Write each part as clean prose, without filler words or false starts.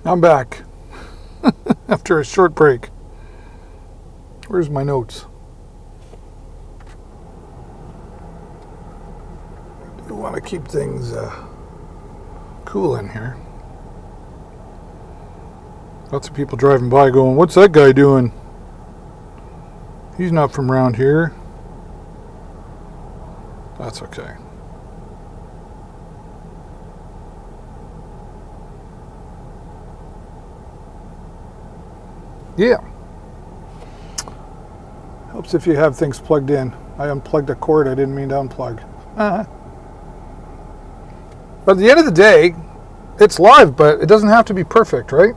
I'm back after a short break. Where's my notes? I do want to keep things cool in here. Lots of people driving by going, what's that guy doing? He's not from around here. That's okay. Yeah. Helps if you have things plugged in. I unplugged a cord I didn't mean to unplug. But at the end of the day, it's live, but it doesn't have to be perfect, right?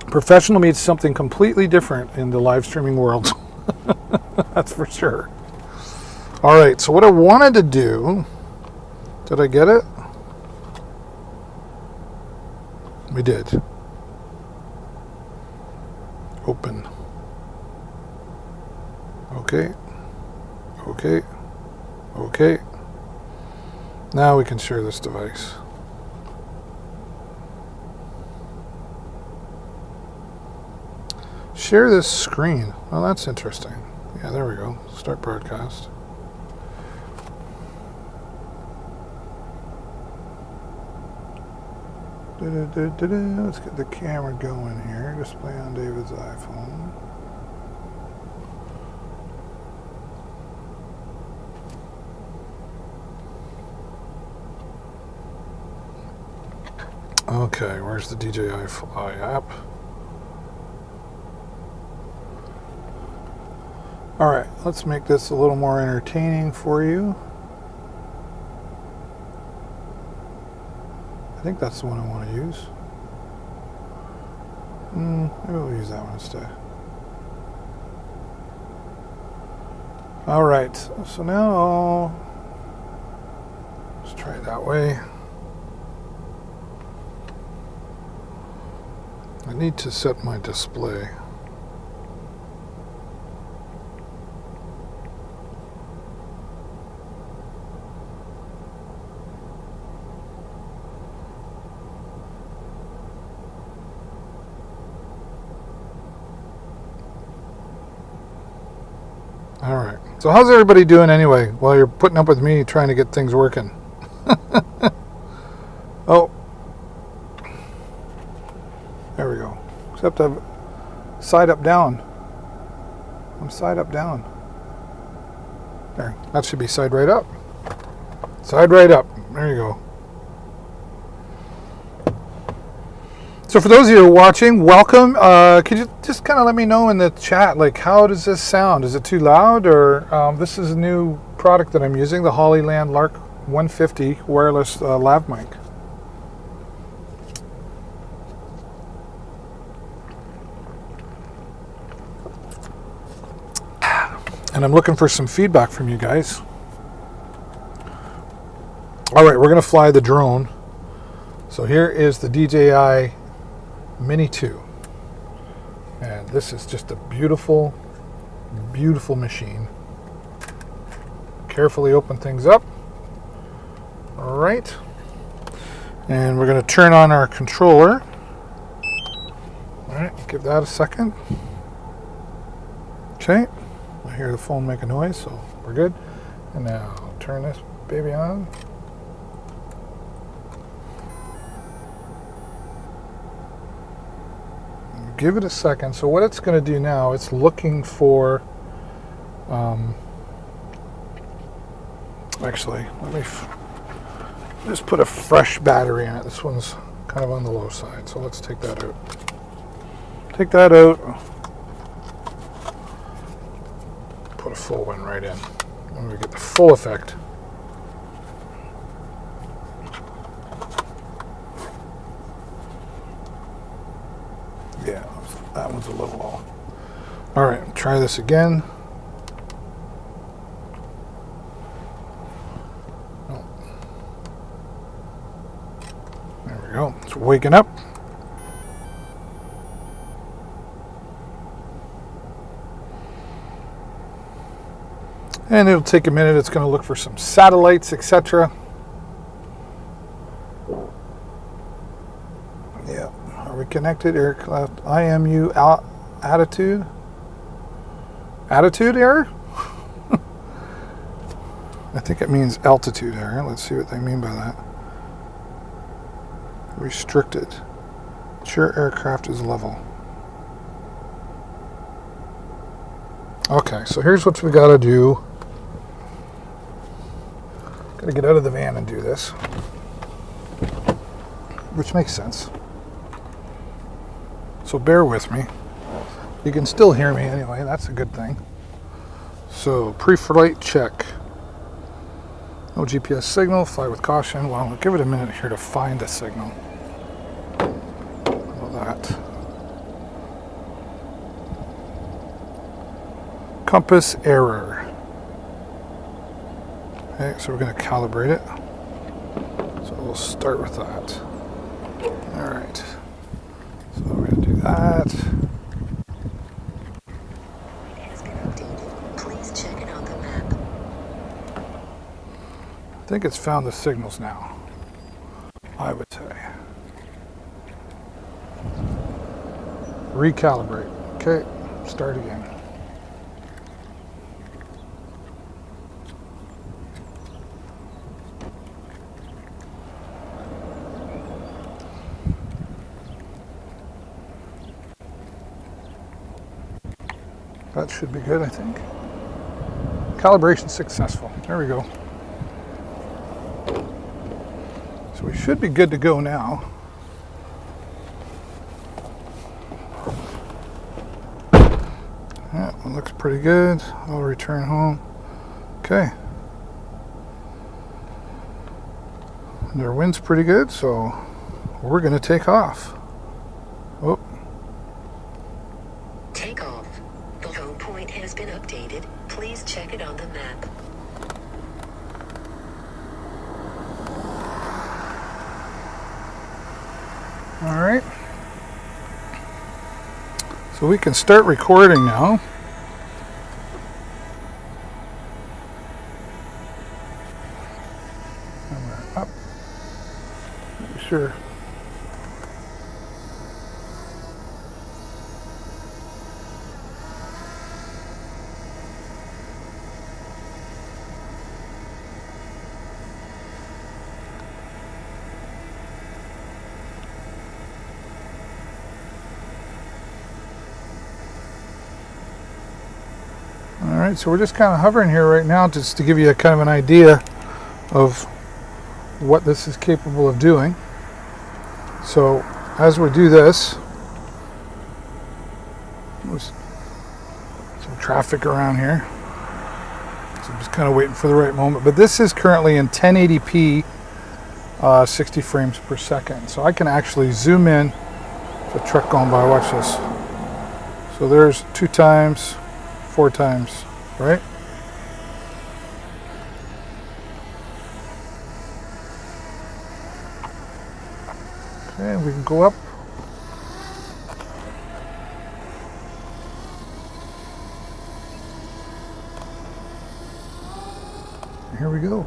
Professional means something completely different in the live streaming world. That's for sure. All right, so what I wanted to do, did I get it? We did. Open. Okay. Okay. Okay. Now we can share this device. Share this screen. Well, that's interesting. Yeah, there we go. Start broadcast. Let's get the camera going here. Display on David's iPhone. Okay, where's the DJI app? All right, let's make this a little more entertaining for you. I think that's the one I want to use. Maybe we'll use that one instead. All right, so now let's try it that way. I need to set my display. All right. So how's everybody doing anyway while you're putting up with me trying to get things working? Oh. There we go. Except I'm side up down. I'm side up down. There. That should be side right up. Side right up. There you go. So for those of you who are watching, welcome. Could you just kind of let me know in the chat, like, how does this sound? Is it too loud? Or this is a new product that I'm using, the Hollyland Lark 150 wireless lav mic. And I'm looking for some feedback from you guys. All right, we're going to fly the drone. So here is the DJI Mini 2. And this is just a beautiful, beautiful machine. Carefully open things up. All right. And we're going to turn on our controller. All right, give that a second. Okay. I hear the phone make a noise, so we're good. And now I'll turn this baby on. Give it a second. So what it's going to do now, it's looking for, actually, let me just put a fresh battery in it. This one's kind of on the low side, so let's take that out. Take that out. Put a full one right in, and we get the full effect. Yeah, that one's a little low. All right, try this again. Oh. There we go. It's waking up. And it'll take a minute. It's going to look for some satellites, etc. connected aircraft IMU attitude error. I think it means altitude error. Let's see what they mean by that. Restricted. Ensure aircraft is level. Okay, so here's what we got to do. Got to get out of the van and do this, which makes sense. So bear with me. You can still hear me anyway. That's a good thing. So pre-flight check. No GPS signal. Fly with caution. Well, I'll give it a minute here to find a signal. How about that? Compass error. Okay, so we're going to calibrate it. So we'll start with that. All right. So we're going to do that. It has been updated. Please check it on the map. I think it's found the signals now, I would say. Recalibrate. Okay, start again. That should be good, I think. Calibration successful. There we go. So we should be good to go now. Yeah, it looks pretty good. I'll return home. Okay. And our wind's pretty good, so we're going to take off. Oh. Take off. The home point has been updated. Please check it on the map. All right. So we can start recording now. And we're up. Make sure. Alright, so we're just kind of hovering here right now just to give you a kind of an idea of what this is capable of doing. So as we do this, there's some traffic around here. So I'm just kind of waiting for the right moment. But this is currently in 1080p, 60 frames per second. So I can actually zoom in. There's a truck going by, watch this. So there's 2 times, 4 times, right? Okay, we can go up. Here we go.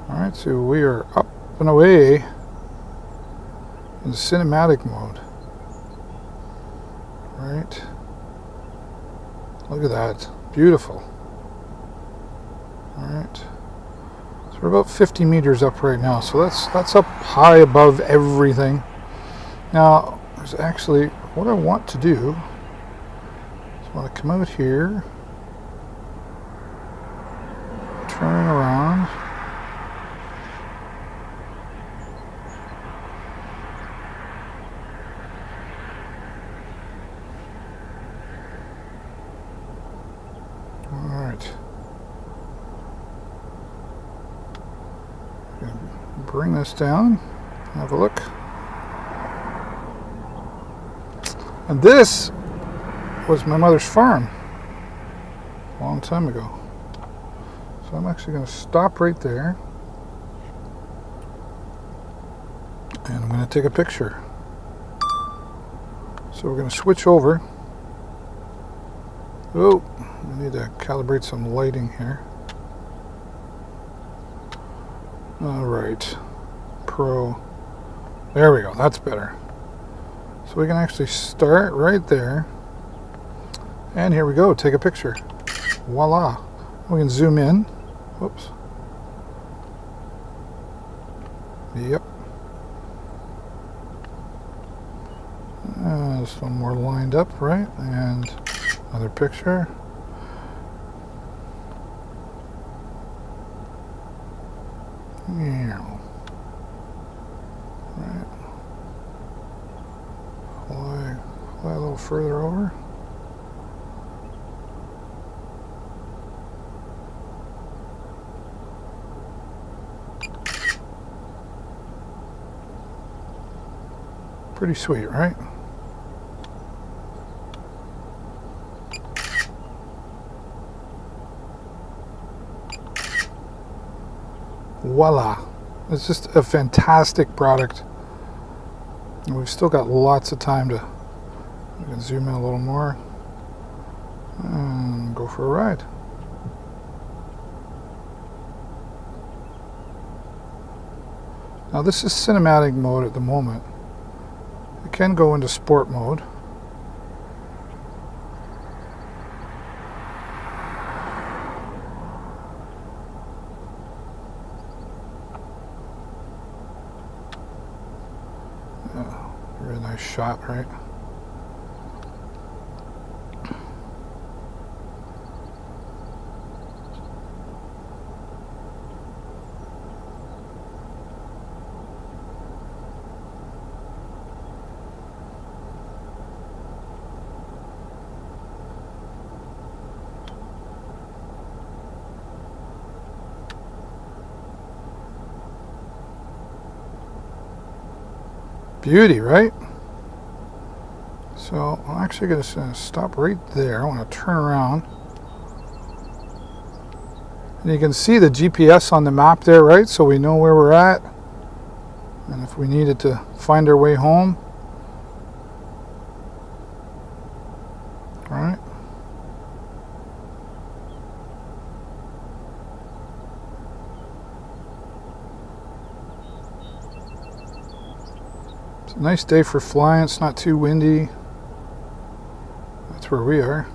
All right, so we are up and away in cinematic mode. All right. Look at that. Beautiful. All right. So we're about 50 meters up right now. So that's up high above everything. Now, there's actually what I want to do is I want to come out here, turn around. Bring this down, have a look. And this was my mother's farm a long time ago. So I'm actually going to stop right there and I'm going to take a picture. So we're going to switch over. Oh, I need to calibrate some lighting here. All right, Pro. There we go. That's better. So we can actually start right there. And here we go. Take a picture. Voila. We can zoom in. Whoops. Yep. This one more lined up, right? And another picture. Yeah. Right. Fly a little further over. Pretty sweet, right? Voila. It's just a fantastic product. And we've still got lots of time to, we can zoom in a little more and go for a ride. Now this is cinematic mode at the moment. It can go into sport mode. Really nice shot, right? Beauty, right? So I'm actually going to stop right there. I want to turn around. And you can see the GPS on the map there, right? So we know where we're at. And if we needed to find our way home. All right. It's a nice day for flying. It's not too windy. That's where we are.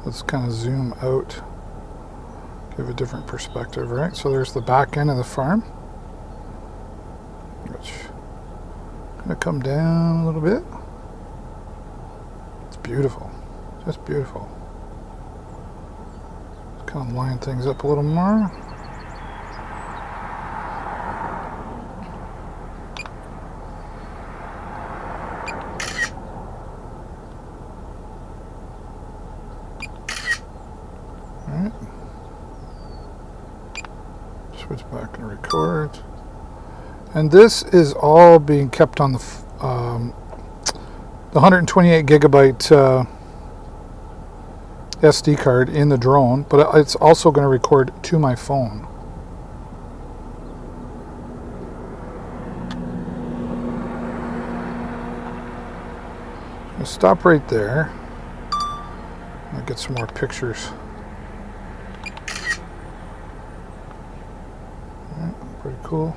Let's kind of zoom out. Give a different perspective, right? So there's the back end of the farm. Which going to come down a little bit. It's beautiful. Just beautiful. Let's kind of line things up a little more. Switch back and record. And this is all being kept on the 128 gigabyte SD card in the drone, but it's also going to record to my phone. I'll stop right there. I'll get some more pictures. Pretty cool.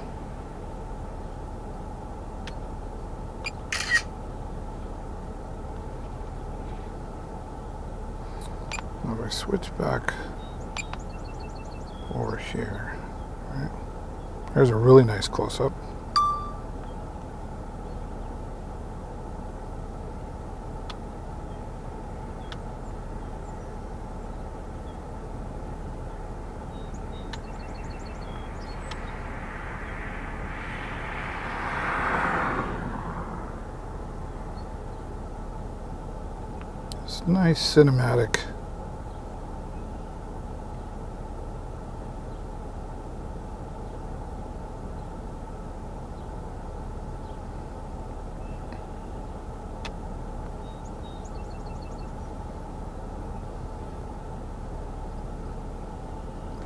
Now if I switch back over here, right? There's a really nice close-up. It's nice cinematic.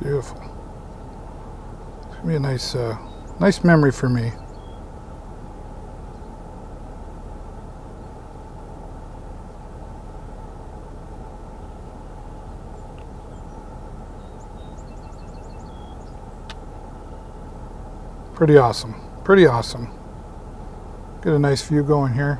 Beautiful. It's gonna be a nice memory for me. Pretty awesome. Pretty awesome. Get a nice view going here.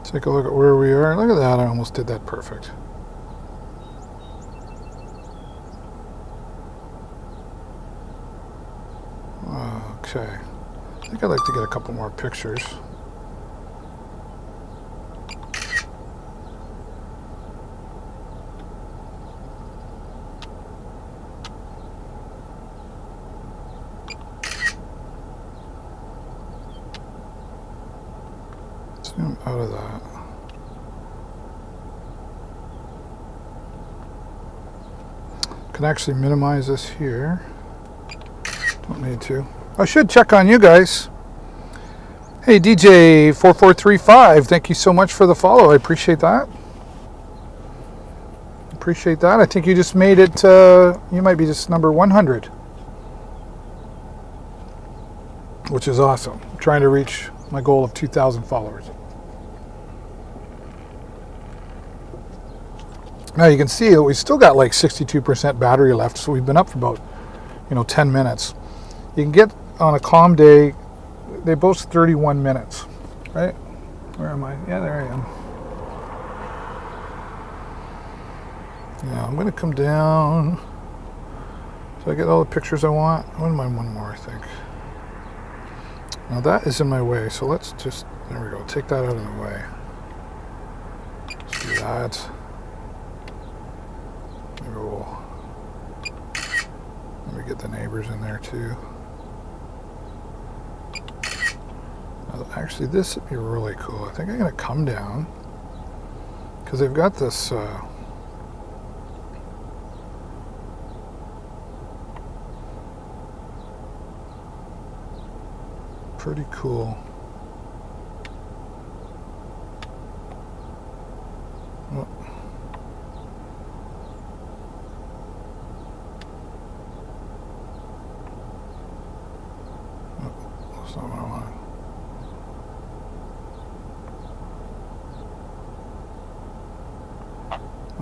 Take a look at where we are. Look at that, I almost did that perfect. Okay, I think I'd like to get a couple more pictures. Zoom out of that. Can actually minimize this here. Don't need to. I should check on you guys. Hey DJ4435, thank you so much for the follow. I appreciate that. Appreciate that. I think you just made it, you might be just number 100. Which is awesome. I'm trying to reach my goal of 2,000 followers. Now you can see that we still got like 62% battery left, so we've been up for about, 10 minutes. You can get on a calm day, they boast 31 minutes, right? Where am I? Yeah, there I am. Yeah, I'm gonna come down. So I get all the pictures I want. I wouldn't mind one more, I think. Now that is in my way, so let's just, there we go, take that out of the way. Let's do that. Maybe we'll, let me get the neighbors in there too. Now, actually, this would be really cool. I think I'm gonna come down because they've got this pretty cool. Oh. That's not what I want.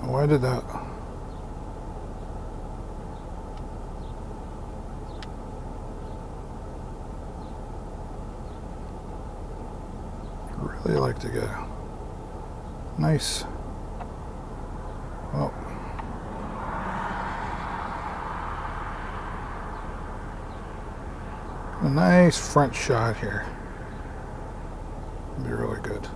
Why did that? Really like to get a nice, oh, a nice front shot here. It'd be really good.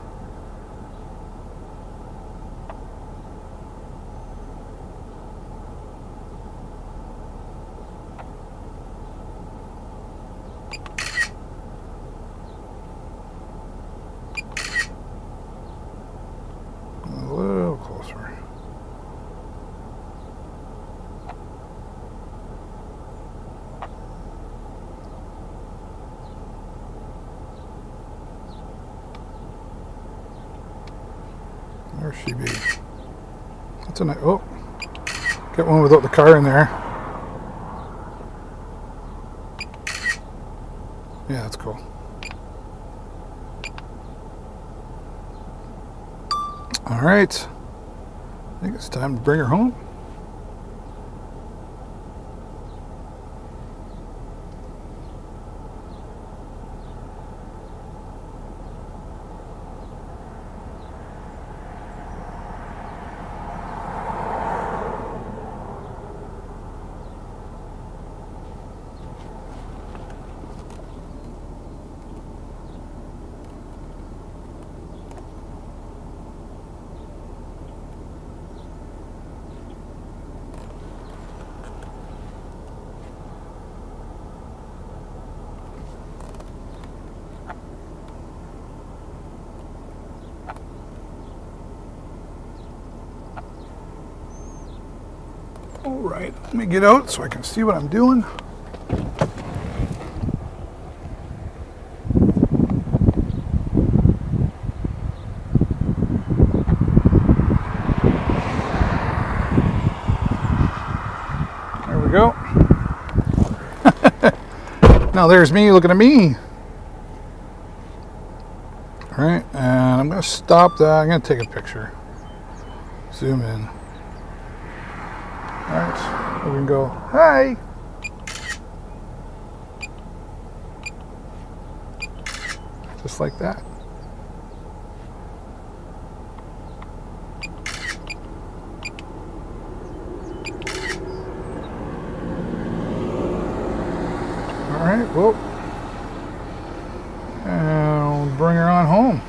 Where she be? That's a nice, oh, get one without the car in there. Yeah, that's cool. All right, I think it's time to bring her home. All right, let me get out so I can see what I'm doing. There we go. Now there's me looking at me. All right, and I'm gonna stop that. I'm gonna take a picture. Zoom in. All right, we can go, hi. Just like that. All right, well, and we'll bring her on home.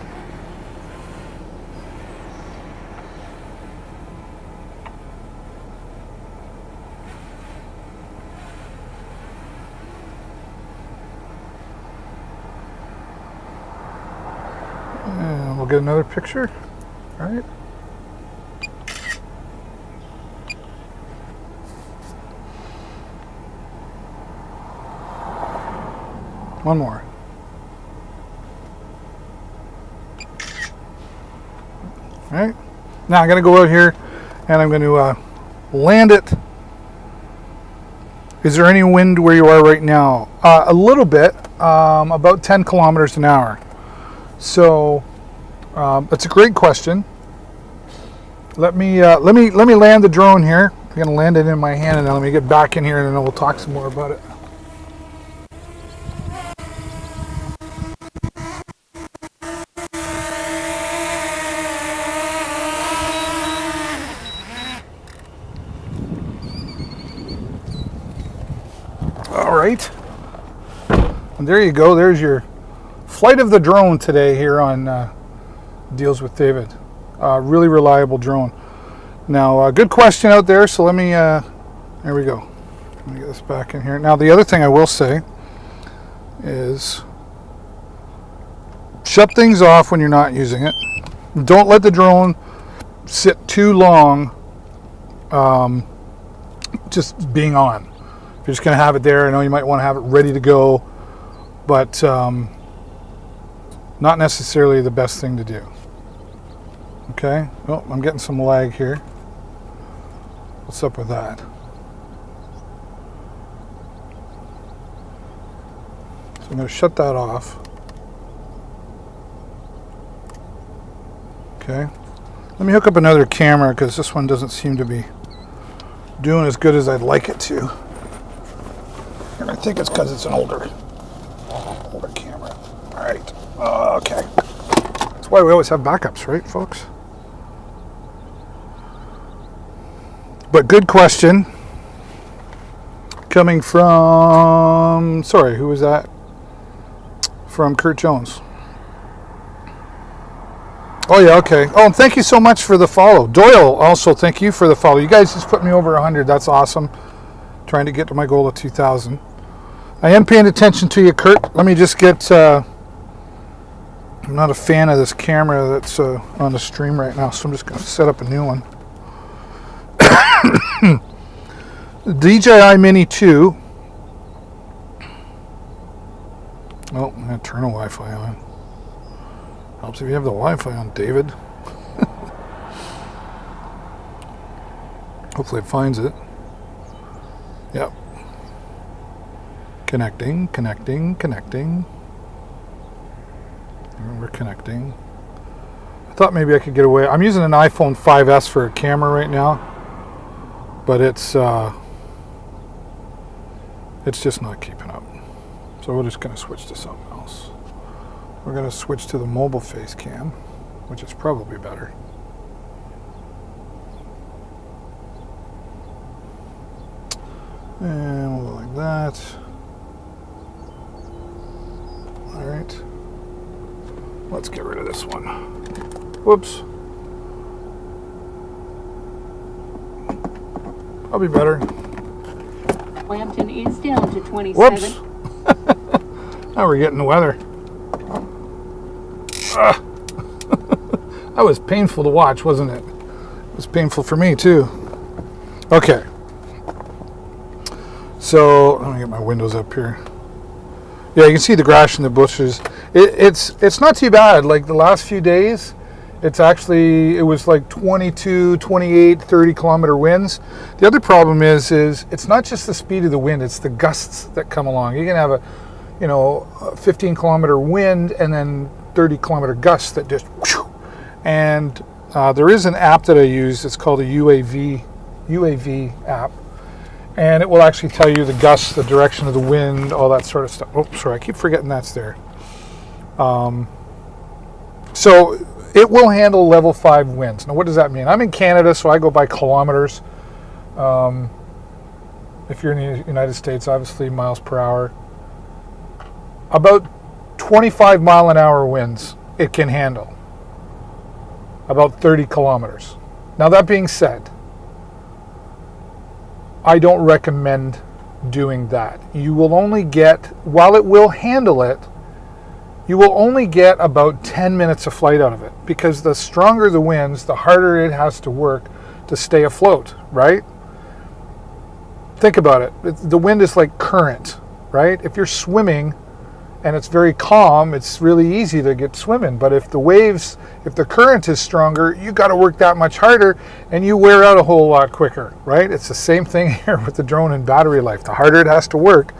And we'll get another picture, all right? One more. All right. Now I'm going to go out here and I'm going to land it. Is there any wind where you are right now? A little bit, about 10 kilometers an hour. So that's a great question. Let me land the drone here. I'm going to land it in my hand and then let me get back in here and then we'll talk some more about it. All right, and there you go. There's your flight of the drone today here on Deals with David. Really reliable drone. Now, good question out there. So let me. There we go. Let me get this back in here. Now, the other thing I will say is shut things off when you're not using it. Don't let the drone sit too long. Just being on. You're just going to have it there. I know you might want to have it ready to go, but not necessarily the best thing to do. Okay. Oh, I'm getting some lag here. What's up with that? So I'm going to shut that off. Okay. Let me hook up another camera because this one doesn't seem to be doing as good as I'd like it to. And I think it's because it's an older camera. All right. Okay. That's why we always have backups, right, folks? But good question. Coming from, sorry, who was that? From Kurt Jones. Oh, yeah, okay. Oh, and thank you so much for the follow. Doyle, also, thank you for the follow. You guys just put me over 100. That's awesome. Trying to get to my goal of 2,000. I am paying attention to you, Kurt. Let me just get... I'm not a fan of this camera that's on the stream right now, so I'm just going to set up a new one. DJI Mini 2. Oh, I'm going to turn the Wi-Fi on. Helps if you have the Wi-Fi on, David. Hopefully it finds it. Yep. Connecting. And we're connecting. I thought maybe I could get away. I'm using an iPhone 5S for a camera right now, but it's just not keeping up. So we're just going to switch to something else. We're going to switch to the mobile face cam, which is probably better. And we'll go like that. All right. Let's get rid of this one. Whoops. I'll be better. Lambton is down to 27. Whoops. Now we're getting the weather. That was painful to watch, wasn't it? It was painful for me too. Okay. So let me get my windows up here. Yeah, you can see the grass in the bushes. It's not too bad. Like the last few days, it was like 22, 28, 30 kilometer winds. The other problem is it's not just the speed of the wind, it's the gusts that come along. You can have a 15 kilometer wind and then 30 kilometer gusts that just whoosh, and there is an app that I use. It's called a UAV app, and it will actually tell you the gusts, the direction of the wind, all that sort of stuff. Oh, sorry, I keep forgetting that's there. So it will handle level 5 winds. Now, what does that mean? I'm in Canada, so I go by kilometers. If you're in the United States, obviously miles per hour. About 25 mile an hour winds it can handle. About 30 kilometers. Now, that being said, I don't recommend doing that. You will only get, while it will handle it, you will only get about 10 minutes of flight out of it, because the stronger the winds, the harder it has to work to stay afloat, right? Think about it. The wind is like current, right? If you're swimming and it's very calm, it's really easy to get swimming. But if the current is stronger, you got to work that much harder and you wear out a whole lot quicker, right? It's the same thing here with the drone and battery life. The harder it has to work,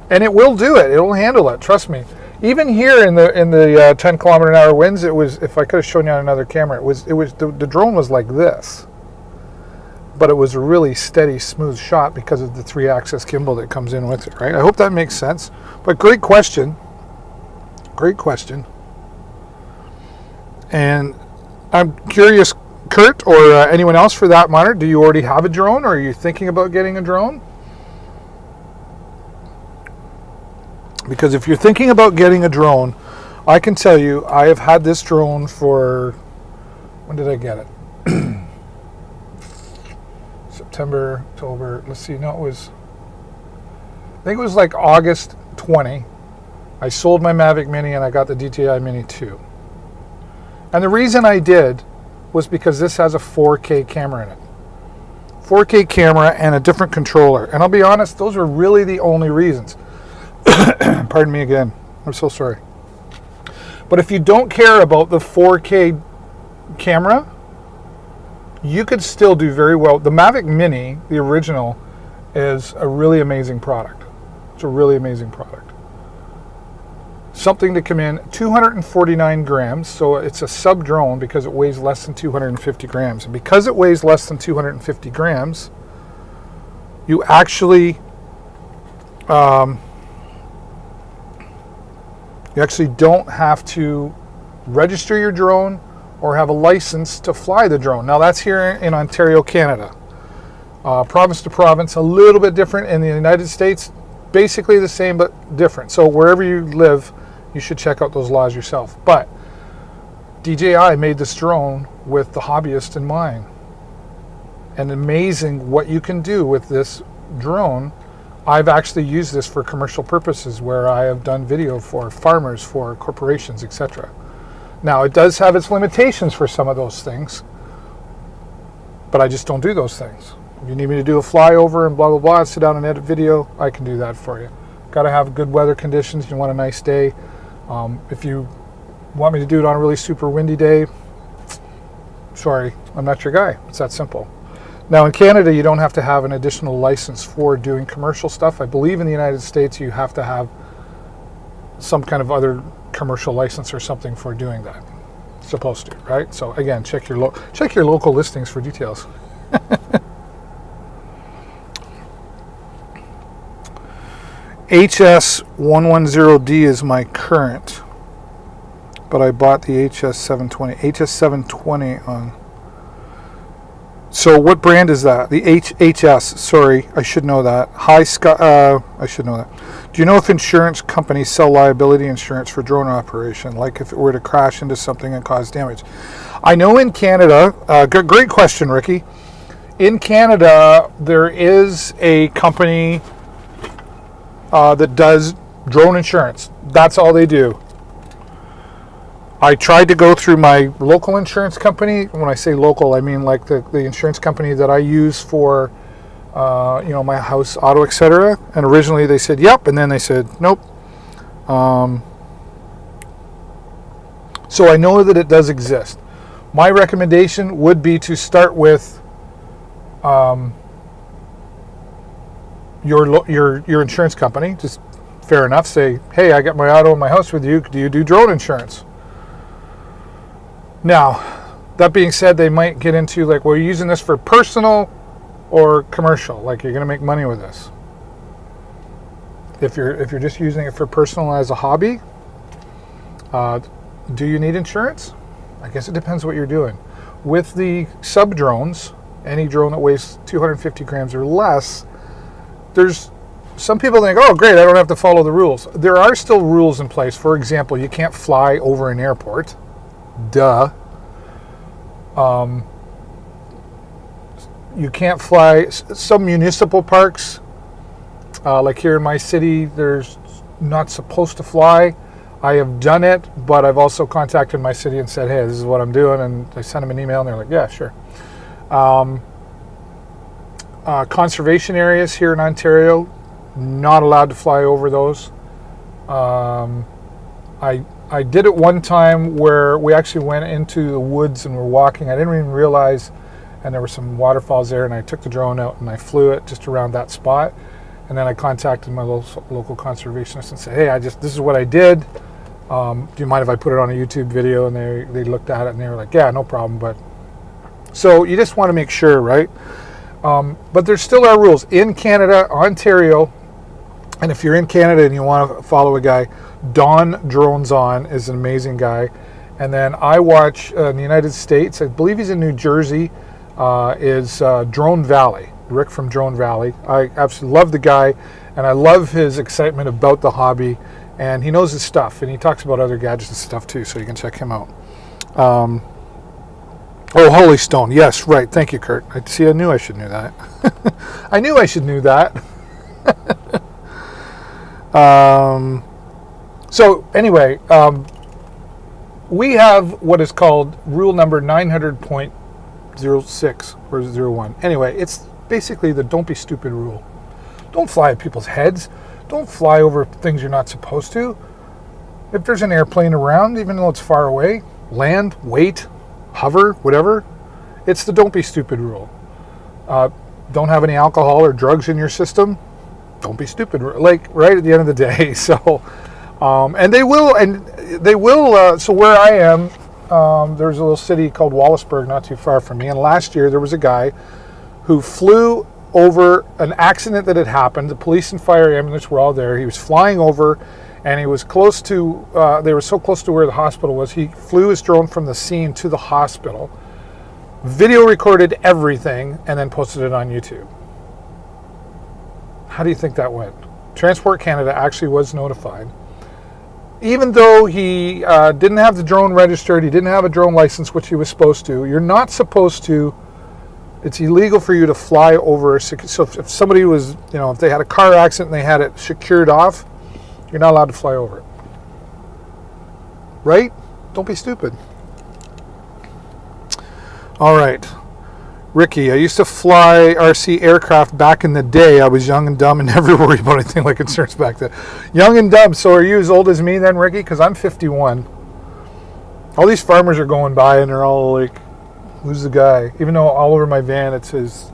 and it will do it. It will handle it. Trust me. Even here in the 10 kilometer an hour winds, it was, if I could have shown you on another camera, the drone was like this, but it was a really steady, smooth shot because of the 3-axis gimbal that comes in with it, right? I hope that makes sense. But great question. Great question. And I'm curious, Kurt, or anyone else for that matter, do you already have a drone, or are you thinking about getting a drone? Because if you're thinking about getting a drone, I can tell you I have had this drone for, when did I get it? September, October, let's see, no, I think it was like August 20. I sold my Mavic Mini and I got the DJI Mini 2. And the reason I did was because this has a 4K camera in it. 4K camera and a different controller. And I'll be honest, those were really the only reasons. Pardon me again. I'm so sorry. But if you don't care about the 4K camera, you could still do very well. The Mavic Mini, the original, is a really amazing product. It's a really amazing product. Something to come in, 249 grams, so it's a sub drone because it weighs less than 250 grams. And because it weighs less than 250 grams, you actually don't have to register your drone or have a license to fly the drone. Now, that's here in Ontario, Canada. Province to province, a little bit different. In the United States, basically the same but different. So wherever you live, you should check out those laws yourself. But DJI made this drone with the hobbyist in mind. And amazing what you can do with this drone. I've actually used this for commercial purposes where I have done video for farmers, for corporations, etc. Now, it does have its limitations for some of those things, but I just don't do those things. If you need me to do a flyover and blah, blah, blah, sit down and edit video, I can do that for you. Got to have good weather conditions. You want a nice day. If you want me to do it on a really super windy day, sorry, I'm not your guy. It's that simple. Now, in Canada, you don't have to have an additional license for doing commercial stuff. I believe in the United States, you have to have some kind of other commercial license or something for doing that. Supposed to, right? So again, check your local listings for details. HS110D is my current, but I bought the HS720. HS720 on. So what brand is that? The HS. Sorry, I should know that. I should know that. Do you know if insurance companies sell liability insurance for drone operation, like if it were to crash into something and cause damage? I know in Canada. Great question, Ricky. In Canada, there is a company that does drone insurance. That's all they do. I tried to go through my local insurance company. When I say local, I mean like the insurance company that I use for, my house, auto, etc. And originally they said yep, and then they said nope. So I know that it does exist. My recommendation would be to start with your insurance company. Just fair enough. Say, hey, I got my auto and my house with you. Do you do drone insurance? Now, That being said, they might get into like, well, you're using this for personal or commercial. Like, you're going to make money with this. If you're just using it for personal as a hobby, do you need insurance? I guess it depends what you're doing. With the sub drones, any drone that weighs 250 grams or less, there's some people think, oh great, I don't have to follow the rules. There are still rules in place. For example, you can't fly over an airport. Duh. You can't fly some municipal parks, like here in my city, there's not supposed to fly. I have done it, but I've also contacted my city and said, hey, this is what I'm doing, and I sent them an email and they're like, yeah, sure. Conservation areas here in Ontario, not allowed to fly over those. I did it one time where we actually went into the woods and were walking. I didn't even realize, and there were some waterfalls there, and I took the drone out and I flew it just around that spot. And then I contacted my local conservationist and said, hey, this is what I did. Do you mind if I put it on a YouTube video? And they looked at it and they were like, yeah, no problem. But so you just want to make sure, right? But there still are rules in Canada, Ontario. And if you're in Canada and you want to follow a guy, Don Drones On is an amazing guy. And then I watch in the United States, I believe he's in New Jersey, is Drone Valley. Rick from Drone Valley. I absolutely love the guy, and I love his excitement about the hobby, and he knows his stuff, and he talks about other gadgets and stuff too, so you can check him out. Oh, Holy Stone. Yes, right. Thank you, Kurt. I knew I should know that. I knew I should know that. So anyway, we have what is called rule number 900.06 or 01. Anyway, it's basically the don't be stupid rule. Don't fly at people's heads. Don't fly over things you're not supposed to. If there's an airplane around, even though it's far away, land, wait, hover, whatever. It's the don't be stupid rule. Don't have any alcohol or drugs in your system. Don't be stupid. Like, right at the end of the day. So, and they will. So where I am, there's a little city called Wallaceburg, not too far from me. And last year there was a guy who flew over an accident that had happened. The police and fire ambulance were all there. He was flying over, and he was close to, they were so close to where the hospital was, he flew his drone from the scene to the hospital, video recorded everything, and then posted it on YouTube. How do you think that went? Transport Canada actually was notified. Even though he didn't have the drone registered, he didn't have a drone license, which he was supposed to. You're not supposed to. It's illegal for you to fly over. So if somebody was, if they had a car accident and they had it secured off, you're not allowed to fly over it. Right? Don't be stupid. All right. Ricky, I used to fly RC aircraft back in the day. I was young and dumb and never worried about anything like concerns back then. Young and dumb. So are you as old as me then, Ricky? Because I'm 51. All these farmers are going by and they're all like, who's the guy? Even though all over my van it says,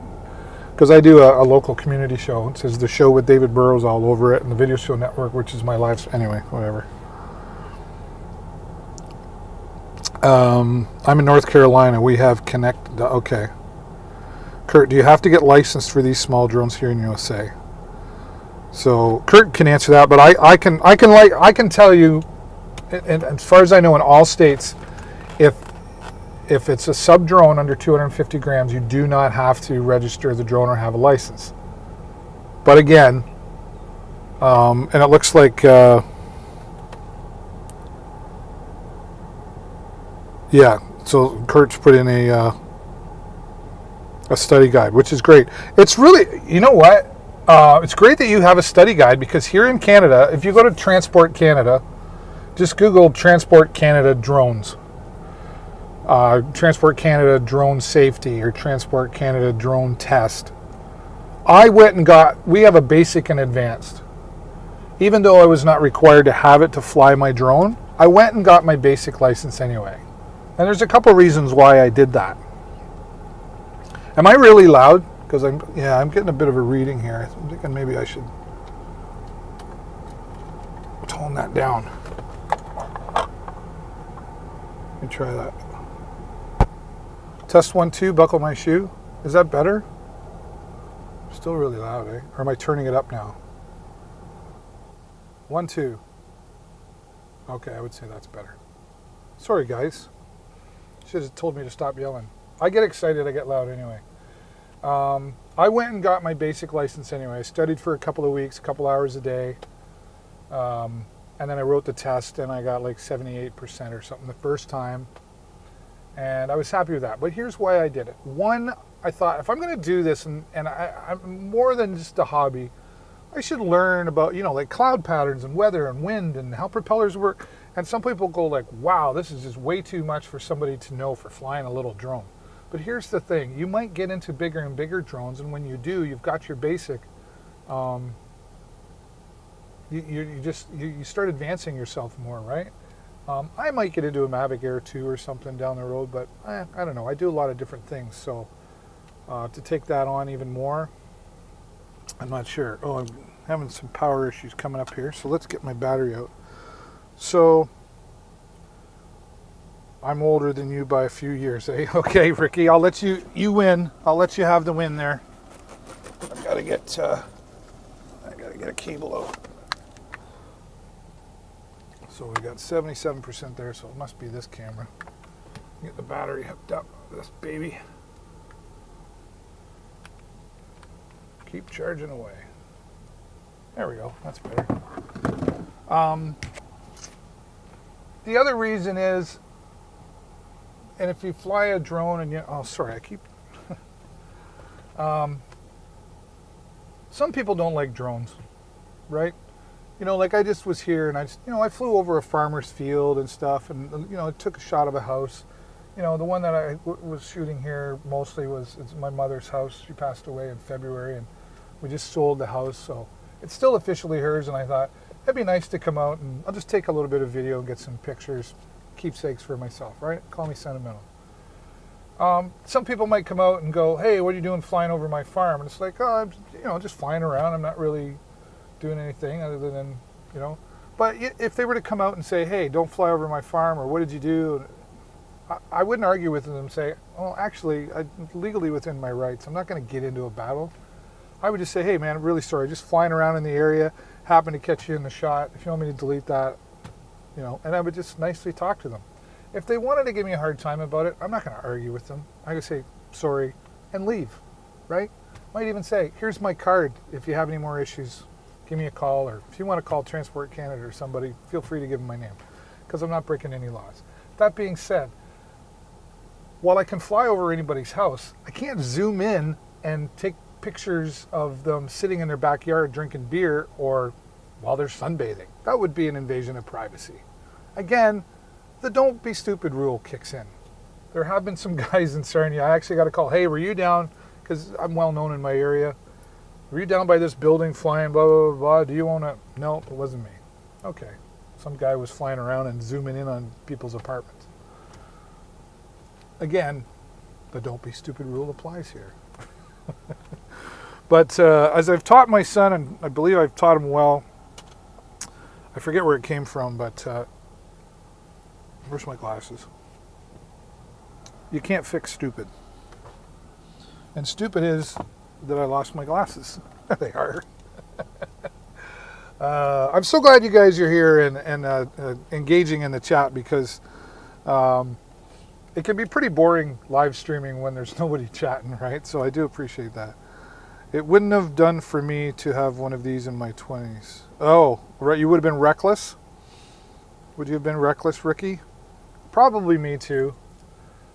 because I do a local community show. It says the show with David Burrows all over it, and the Video Show Network, which is my live. Anyway, whatever. I'm in North Carolina. We have Connect. Okay. Kurt, do you have to get licensed for these small drones here in USA? So Kurt can answer that, but I can tell you, and as far as I know, in all states, if it's a sub drone under 250 grams, you do not have to register the drone or have a license. But again, and it looks like, yeah. So Kurt's put in a study guide, which is great. It's really, you know what? It's great that you have a study guide, because here in Canada, if you go to Transport Canada, just Google Transport Canada drones. Transport Canada drone safety or Transport Canada drone test. I went and we have a basic and advanced. Even though I was not required to have it to fly my drone, I went and got my basic license anyway. And there's a couple reasons why I did that. Am I really loud? Because I'm getting a bit of a reading here. I'm thinking maybe I should tone that down. Let me try that. Test 1, 2, buckle my shoe. Is that better? Still really loud, eh? Or am I turning it up now? 1, 2. Okay, I would say that's better. Sorry, guys. Should have told me to stop yelling. I get excited, I get loud anyway. I went and got my basic license anyway. I studied for a couple of weeks, a couple hours a day. And then I wrote the test and I got like 78% or something the first time. And I was happy with that. But here's why I did it. One, I thought if I'm going to do this and I'm more than just a hobby, I should learn about, like cloud patterns and weather and wind and how propellers work. And some people go like, wow, this is just way too much for somebody to know for flying a little drone. But here's the thing, you might get into bigger and bigger drones, and when you do, you've got your basic, you start advancing yourself more, right? I might get into a Mavic Air 2 or something down the road, but I don't know, I do a lot of different things, so to take that on even more, I'm not sure. Oh, I'm having some power issues coming up here, so let's get my battery out. So, I'm older than you by a few years, eh? Okay, Ricky, I'll let you win. I'll let you have the win there. I've got to get a cable out. So we got 77% there, so it must be this camera. Get the battery hooked up, this baby. Keep charging away. There we go, that's better. The other reason is, and if you fly a drone and some people don't like drones, right? Like I just was here and I flew over a farmer's field and stuff, and I took a shot of a house. The one that I was shooting here mostly it's my mother's house. She passed away in February, and we just sold the house, so it's still officially hers. And I thought it'd be nice to come out and I'll just take a little bit of video and get some pictures, keepsakes for myself, right? Call me sentimental. Some people might come out and go, hey, what are you doing flying over my farm? And it's like, oh, I'm just flying around. I'm not really doing anything other than, But if they were to come out and say, hey, don't fly over my farm, or what did you do? I wouldn't argue with them and say, oh, actually, I'm legally within my rights. I'm not going to get into a battle. I would just say, hey, man, I'm really sorry. Just flying around in the area, happened to catch you in the shot. If you want me to delete that, and I would just nicely talk to them. If they wanted to give me a hard time about it, I'm not going to argue with them. I could say, sorry, and leave, right? Might even say, here's my card. If you have any more issues, give me a call. Or if you want to call Transport Canada or somebody, feel free to give them my name, because I'm not breaking any laws. That being said, while I can fly over anybody's house, I can't zoom in and take pictures of them sitting in their backyard drinking beer or while they're sunbathing. That would be an invasion of privacy. Again, the don't be stupid rule kicks in. There have been some guys in Sarnia. I actually got a call. Hey, were you down? Because I'm well known in my area. Were you down by this building flying blah, blah, blah, blah? Do you own a... No, it wasn't me. Okay. Some guy was flying around and zooming in on people's apartments. Again, the don't be stupid rule applies here. But as I've taught my son, and I believe I've taught him well, I forget where it came from, but where's my glasses? You can't fix stupid. And stupid is that I lost my glasses. They are. I'm so glad you guys are here and engaging in the chat, because it can be pretty boring live streaming when there's nobody chatting, right? So I do appreciate that. It wouldn't have done for me to have one of these in my 20s. Oh, right, you would have been reckless? Would you have been reckless, Ricky? Probably me too.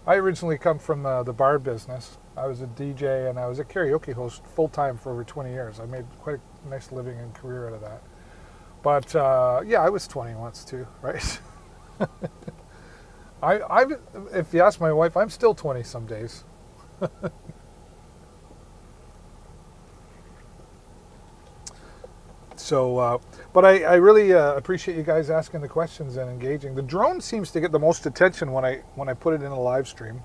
I originally come from the bar business. I was a DJ and I was a karaoke host full-time for over 20 years. I made quite a nice living and career out of that. But yeah, I was 20 once too, right? If you ask my wife, I'm still 20 some days. So, but I really appreciate you guys asking the questions and engaging. The drone seems to get the most attention when I put it in a live stream.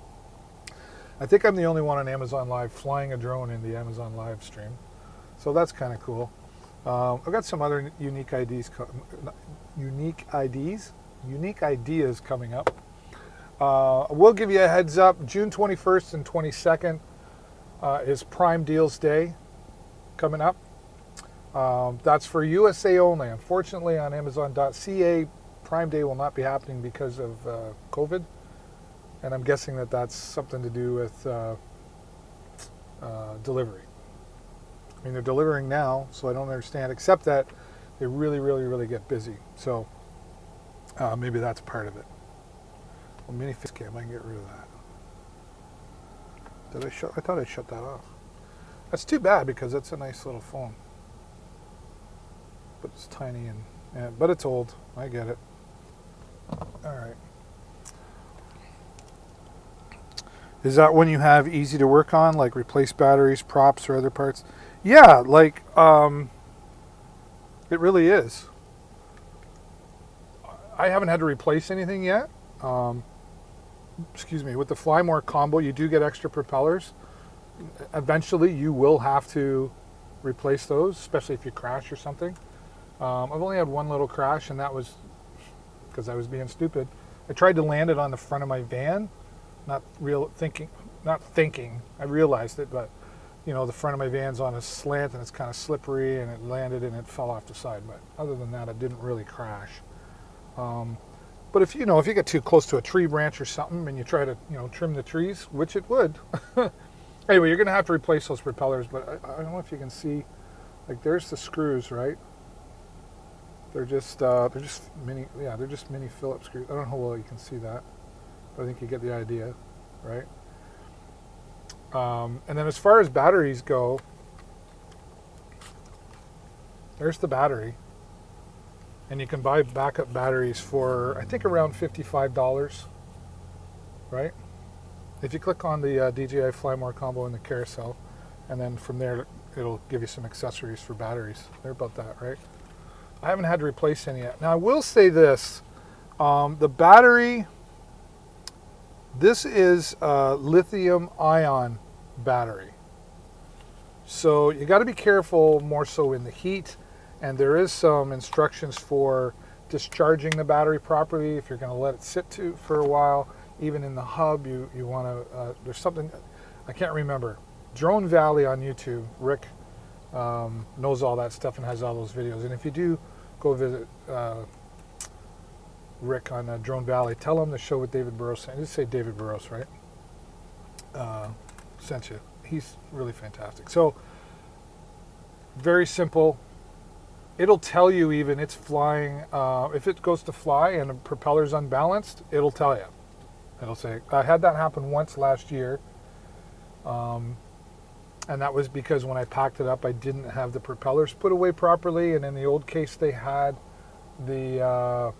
I think I'm the only one on Amazon Live flying a drone in the Amazon live stream. So that's kind of cool. I've got some other unique ideas coming up. We'll give you a heads up. June 21st and 22nd is Prime Deals Day coming up. That's for USA only. Unfortunately, on Amazon.ca, Prime Day will not be happening because of COVID. And I'm guessing that that's something to do with delivery. I mean, they're delivering now, so I don't understand, except that they really, really, really get busy. So maybe that's part of it. Well, mini face cam, I can get rid of that. I thought I shut that off. That's too bad because it's a nice little phone. But it's tiny and but it's old. I get it. All right. Is that when you have easy to work on, like replace batteries, props, or other parts? Yeah, like it really is. I haven't had to replace anything yet. Excuse me. With the Flymore combo, you do get extra propellers. Eventually, you will have to replace those, especially if you crash or something. I've only had one little crash, and that was because I was being stupid. I tried to land it on the front of my van, not thinking. I realized it, but you know, the front of my van's on a slant and it's kind of slippery, and it landed and it fell off the side. But other than that, it didn't really crash. But if you get too close to a tree branch or something, and you try to trim the trees, which it would. Anyway, you're going to have to replace those propellers. But I don't know if you can see, like there's the screws, right? They're just mini, they're just mini Phillips screws. I don't know how well you can see that, but I think you get the idea, right? And then as far as batteries go, there's the battery. And you can buy backup batteries for, I think, around $55, right? If you click on the DJI Flymore combo in the carousel, and then from there, it'll give you some accessories for batteries. They're about that, right? I haven't had to replace any yet. Now, I will say this. The battery, this is a lithium-ion battery. So you got to be careful more so in the heat. And there is some instructions for discharging the battery properly if you're going to let it sit for a while. Even in the hub, you want to, there's something, I can't remember. Drone Valley on YouTube, Rick knows all that stuff and has all those videos. And if you do go visit Rick on Drone Valley, tell him the show with David Burrows. Just say David Burrows, right? Sent you. He's really fantastic. So, very simple. It'll tell you even it's flying. If it goes to fly and the propeller's unbalanced, it'll tell you. It'll say, I had that happen once last year. And that was because when I packed it up, I didn't have the propellers put away properly. And in the old case, they had the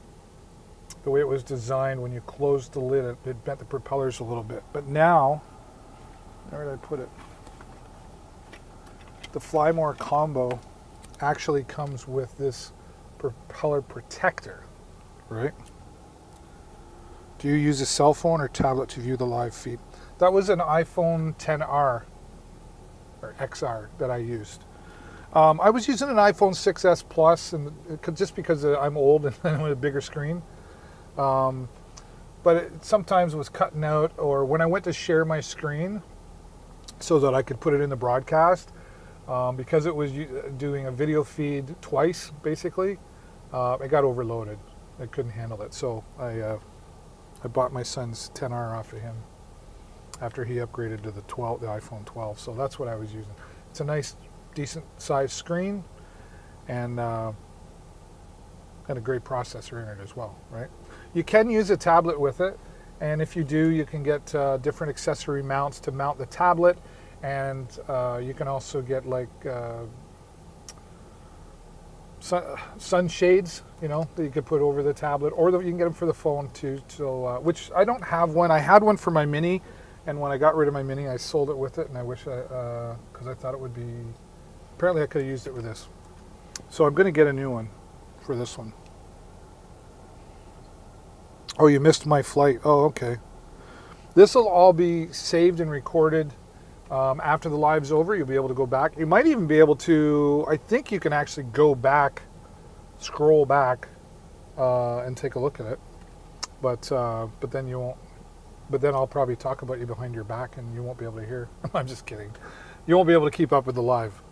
way it was designed, when you closed the lid, it bent the propellers a little bit. But now, where did I put it? The Flymore combo actually comes with this propeller protector, right? Do you use a cell phone or tablet to view the live feed? That was an iPhone XR or XR that I used. I was using an iPhone 6s Plus, and just because I'm old and with a bigger screen. But it sometimes was cutting out, or when I went to share my screen so that I could put it in the broadcast, because it was doing a video feed twice, basically, it got overloaded. I couldn't handle it, so I bought my son's XR off of him after he upgraded to the iPhone 12. So that's what I was using. It's a nice, decent sized screen, and a great processor in it as well, right? You can use a tablet with it, and if you do, you can get different accessory mounts to mount the tablet. And you can also get like sunshades, that you could put over the tablet, or you can get them for the phone too. So, which I don't have one. I had one for my Mini, and when I got rid of my Mini, I sold it with it. And I wish because I thought it would be. Apparently, I could have used it with this. So I'm going to get a new one for this one. Oh, you missed my flight. Oh, okay. This will all be saved and recorded. After the live's over, you'll be able to go back. You might even be able to, I think you can actually go back, scroll back, and take a look at it. But then you won't but then I'll probably talk about you behind your back and you won't be able to hear. I'm just kidding. You won't be able to keep up with the live.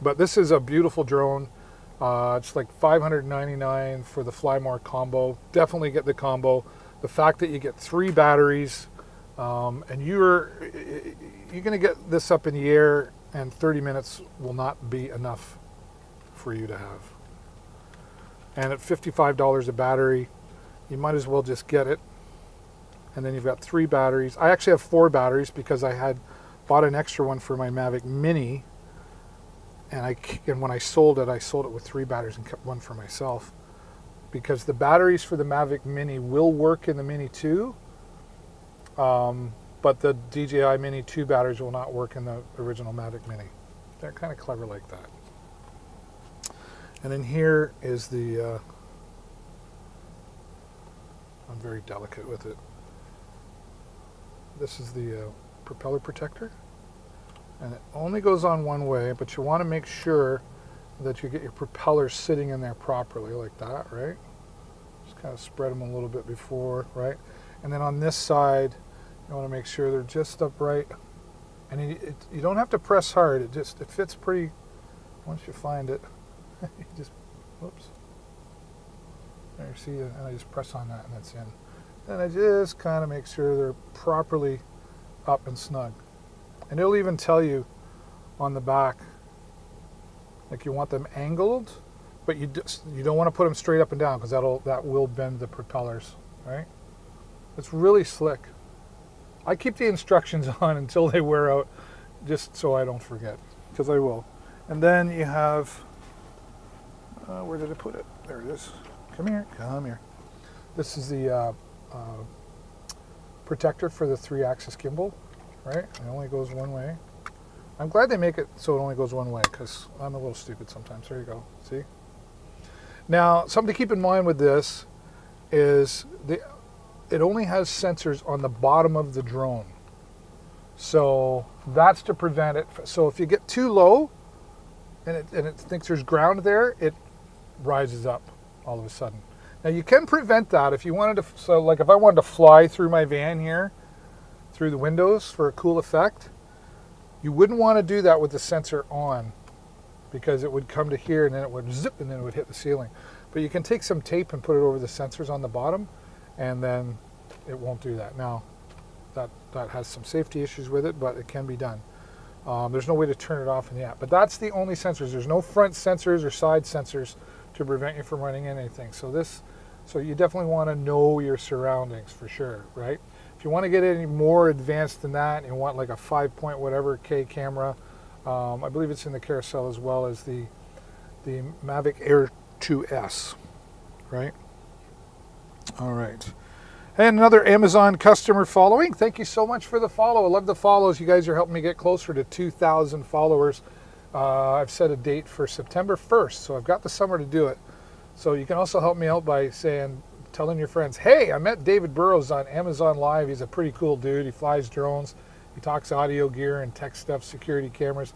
But this is a beautiful drone. It's like $599 for the Fly More combo. Definitely get the combo. The fact that you get 3 batteries, and you're going to get this up in the air, and 30 minutes will not be enough for you to have. And at $55 a battery, you might as well just get it. And then you've got 3 batteries. I actually have 4 batteries because I had bought an extra one for my Mavic Mini, and when I sold it with 3 batteries and kept one for myself, because the batteries for the Mavic Mini will work in the Mini 2, but the DJI Mini 2 batteries will not work in the original Mavic Mini. They're kind of clever like that. And then here is the, I'm very delicate with it. This is the propeller protector. And it only goes on one way, but you want to make sure that you get your propellers sitting in there properly like that, right? Just kind of spread them a little bit before, right? And then on this side, you want to make sure they're just upright. And you don't have to press hard. It fits pretty, once you find it, you just, whoops. There, you see, and I just press on that and it's in. Then I just kind of make sure they're properly up and snug. And it'll even tell you on the back, like you want them angled, but you don't want to put them straight up and down because that will bend the propellers, right? It's really slick. I keep the instructions on until they wear out, just so I don't forget, because I will. And then you have, where did I put it? There it is. Come here, come here. This is the protector for the 3-axis gimbal. Right? It only goes one way. I'm glad they make it so it only goes one way because I'm a little stupid sometimes. There you go. See? Now, something to keep in mind with this is it only has sensors on the bottom of the drone. So that's to prevent it. So if you get too low and it thinks there's ground there, it rises up all of a sudden. Now you can prevent that if you wanted to. So like if I wanted to fly through my van here, through the windows for a cool effect, you wouldn't want to do that with the sensor on because it would come to here and then it would zip and then it would hit the ceiling. But you can take some tape and put it over the sensors on the bottom and then it won't do that. Now, that has some safety issues with it, but it can be done. There's no way to turn it off in the app. But that's the only sensors. There's no front sensors or side sensors to prevent you from running into anything. So you definitely want to know your surroundings for sure, right? If you want to get any more advanced than that and you want like a 5 whatever K camera, I believe it's in the carousel as well as the Mavic Air 2S, right? All right. And another Amazon customer following. Thank you so much for the follow. I love the follows. You guys are helping me get closer to 2,000 followers. I've set a date for September 1st, so I've got the summer to do it. So you can also help me out by telling your friends, hey, I met David Burrows on Amazon Live. He's a pretty cool dude. He flies drones. He talks audio gear and tech stuff, security cameras.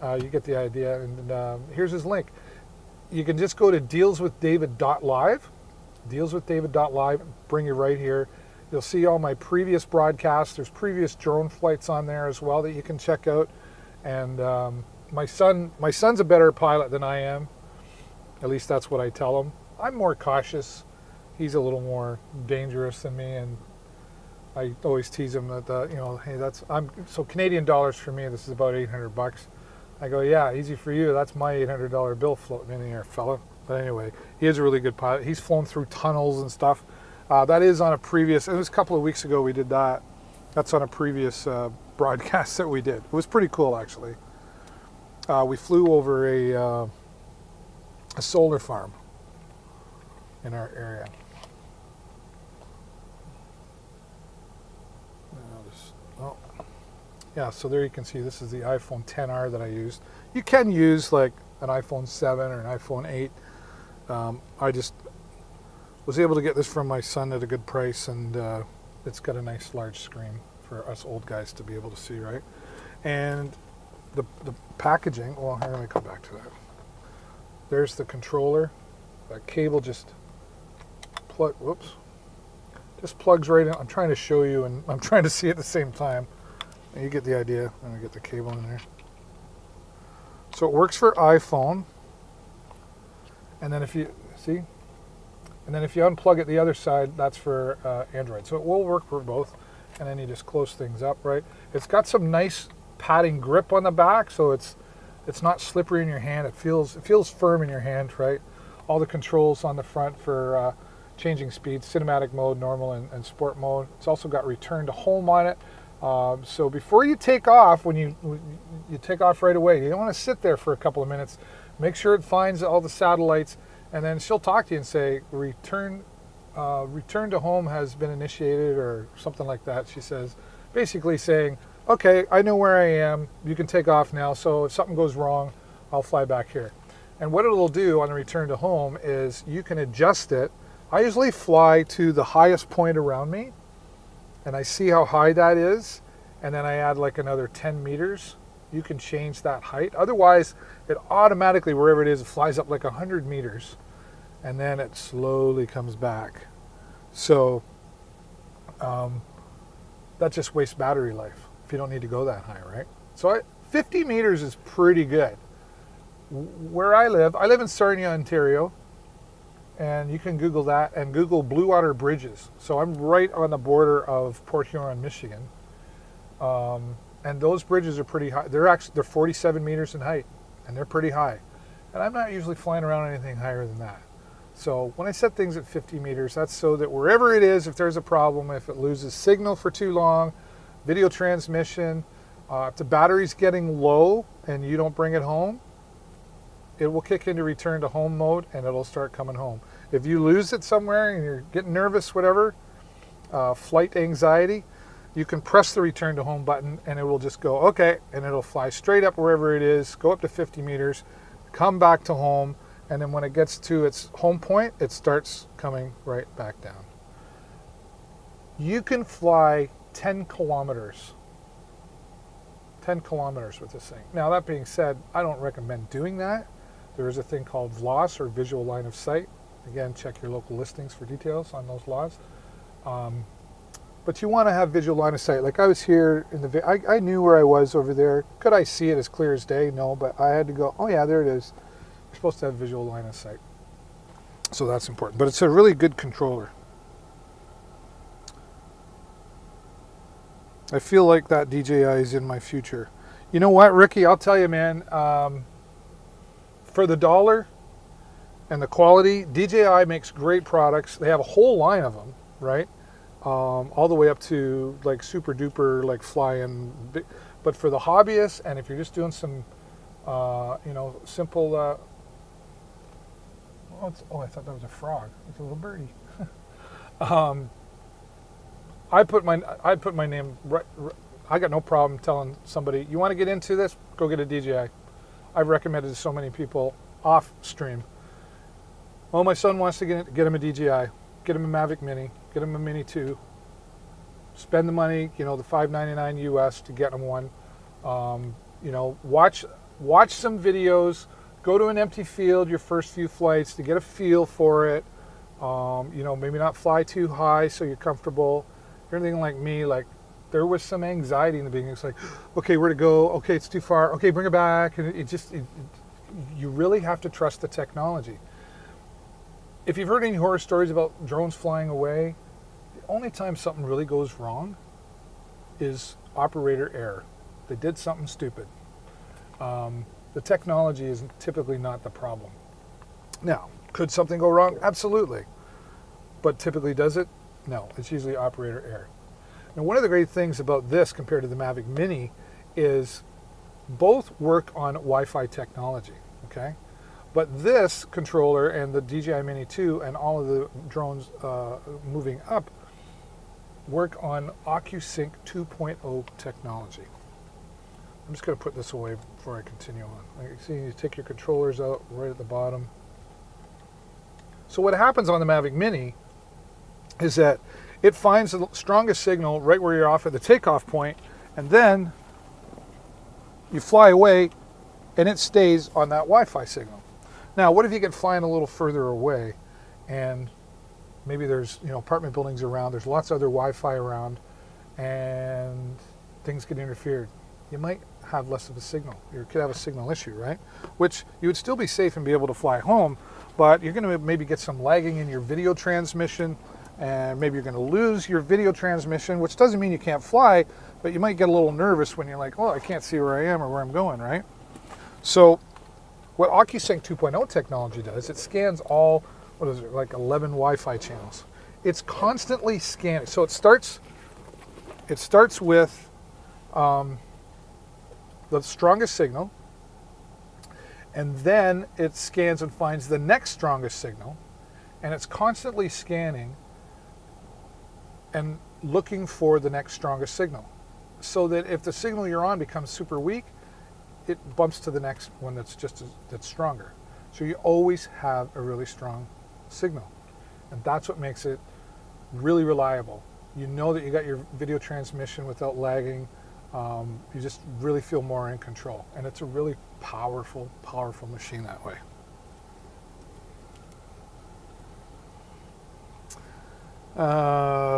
You get the idea. And here's his link. You can just go to dealswithdavid.live. Dealswithdavid.live, bring you right here. You'll see all my previous broadcasts. There's previous drone flights on there as well that you can check out. And my son's a better pilot than I am. At least that's what I tell him. I'm more cautious. He's a little more dangerous than me, and I always tease him that hey, so Canadian dollars for me. This is about $800. I go, yeah, easy for you. That's my $800 bill floating in the air, fella. But anyway, he is a really good pilot. He's flown through tunnels and stuff. That is on a previous. It was a couple of weeks ago we did that. That's on a previous broadcast that we did. It was pretty cool actually. We flew over a solar farm in our area. Yeah, so there you can see this is the iPhone XR that I used. You can use like an iPhone 7 or an iPhone 8. I just was able to get this from my son at a good price, and it's got a nice large screen for us old guys to be able to see, right? And the packaging, well, here, let me come back to that. There's the controller. That cable just This plugs right in. I'm trying to show you, and I'm trying to see at the same time. And you get the idea. I'm going to get the cable in there. So it works for iPhone. And then if you, see? And then if you unplug it the other side, that's for Android. So it will work for both. And then you just close things up, right? It's got some nice padding grip on the back, so it's not slippery in your hand. It feels firm in your hand, right? All the controls on the front for changing speeds, cinematic mode, normal, and sport mode. It's also got return to home on it. So before you take off, when you take off right away, you don't want to sit there for a couple of minutes. Make sure it finds all the satellites, and then she'll talk to you and say, return to home has been initiated, or something like that. She says, basically saying, okay, I know where I am. You can take off now. So if something goes wrong, I'll fly back here. And what it'll do on the return to home is you can adjust it. I usually fly to the highest point around me, and I see how high that is, and then I add like another 10 meters. You can change that height. Otherwise, it automatically, wherever it is, it flies up like 100 meters, and then it slowly comes back. So that just wastes battery life if you don't need to go that high, right? So 50 meters is pretty good. Where I live in Sarnia, Ontario, and you can Google that and Google blue water bridges. So I'm right on the border of Port Huron, Michigan, and those bridges are pretty high. They're 47 meters in height, and they're pretty high. And I'm not usually flying around anything higher than that. So when I set things at 50 meters, that's so that wherever it is, if there's a problem, if it loses signal for too long, video transmission, if the battery's getting low and you don't bring it home, it will kick into return to home mode, and it'll start coming home. If you lose it somewhere and you're getting nervous, whatever, flight anxiety, you can press the return to home button and it will just go, okay, and it'll fly straight up wherever it is, go up to 50 meters, come back to home, and then when it gets to its home point, it starts coming right back down. You can fly 10 kilometers. 10 kilometers with this thing. Now, that being said, I don't recommend doing that. There is a thing called VLOS, or visual line of sight. Again, check your local listings for details on those laws. But you want to have visual line of sight. Like I was here in the, I knew where I was over there. Could I see it as clear as day? No, but I had to go, oh yeah, there it is. You're supposed to have visual line of sight. So that's important. But it's a really good controller. I feel like that DJI is in my future. You know what, Ricky? I'll tell you, man. For the dollar and the quality, DJI makes great products. They have a whole line of them, right? All the way up to like super duper, like flying. But for the hobbyists, and if you're just doing some, simple. I thought that was a frog. It's a little birdie. I put my name right. I got no problem telling somebody, you want to get into this, go get a DJI. I've recommended to so many people off stream. Oh, my son wants to get him a DJI, get him a Mavic Mini, get him a Mini 2. Spend the money, the $599 US to get him one. Watch some videos. Go to an empty field your first few flights to get a feel for it. Maybe not fly too high so you're comfortable. If you're anything like me, like there was some anxiety in the beginning. It's like, okay, where to go? Okay, it's too far. Okay, bring it back. And you really have to trust the technology. If you've heard any horror stories about drones flying away, the only time something really goes wrong is operator error. They did something stupid. The technology is typically not the problem. Now, could something go wrong? Absolutely. But typically does it? No, it's usually operator error. Now, one of the great things about this compared to the Mavic Mini is both work on Wi-Fi technology, okay? But this controller and the DJI Mini 2 and all of the drones moving up work on OcuSync 2.0 technology. I'm just going to put this away before I continue on. Like you see, you take your controllers out right at the bottom. So what happens on the Mavic Mini is that it finds the strongest signal right where you're off at the takeoff point, and then you fly away and it stays on that Wi-Fi signal. Now, what if you get flying a little further away and maybe there's apartment buildings around, there's lots of other Wi-Fi around, and things get interfered. You might have less of a signal. You could have a signal issue, right? Which you would still be safe and be able to fly home, but you're going to maybe get some lagging in your video transmission, and maybe you're going to lose your video transmission, which doesn't mean you can't fly, but you might get a little nervous when you're like, oh, I can't see where I am or where I'm going, right? So what OcuSync 2.0 technology does, it scans all, what is it, like 11 Wi-Fi channels. It's constantly scanning. So it starts with the strongest signal, and then it scans and finds the next strongest signal, and it's constantly scanning and looking for the next strongest signal, so that if the signal you're on becomes super weak, it bumps to the next one that's that's stronger. So you always have a really strong signal, and that's what makes it really reliable. You know that you got your video transmission without lagging. You just really feel more in control, and it's a really powerful machine that way.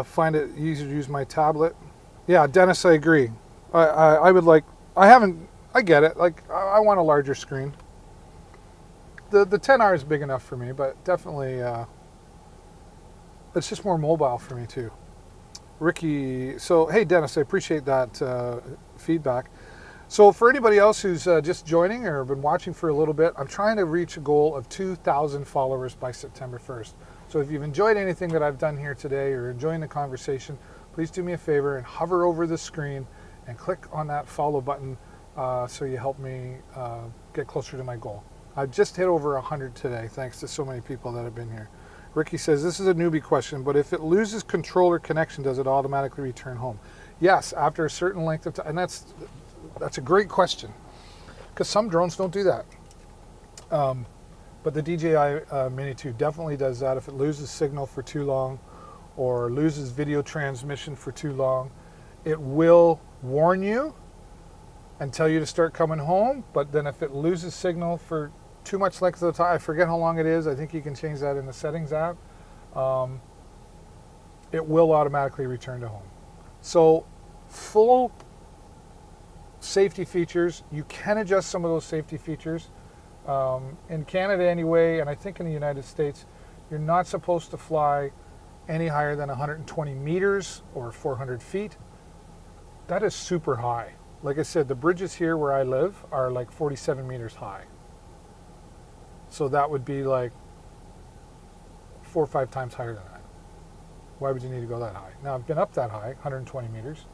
Find it easier to use my tablet. Yeah, Dennis, I agree. I would like, I get it. Like, I want a larger screen. The 10R is big enough for me, but definitely, it's just more mobile for me too. Ricky, so hey Dennis, I appreciate that feedback. So for anybody else who's just joining or been watching for a little bit, I'm trying to reach a goal of 2,000 followers by September 1st. So if you've enjoyed anything that I've done here today or enjoying the conversation, please do me a favor and hover over the screen and click on that follow button so you help me get closer to my goal. I've just hit over 100 today, thanks to so many people that have been here. Ricky says, this is a newbie question, but if it loses controller connection, does it automatically return home? Yes, after a certain length of time. And that's a great question, because some drones don't do that. But the DJI Mini 2 definitely does that. If it loses signal for too long or loses video transmission for too long, it will warn you and tell you to start coming home. But then if it loses signal for too much length of the time, I forget how long it is, I think you can change that in the settings app, it will automatically return to home. So full safety features, you can adjust some of those safety features. In Canada anyway, and I think in the United States, you're not supposed to fly any higher than 120 meters or 400 feet. That is super high. Like I said, the bridges here where I live are like 47 meters high. So that would be like 4 or 5 times higher than that. Why would you need to go that high? Now, I've been up that high, 120 meters,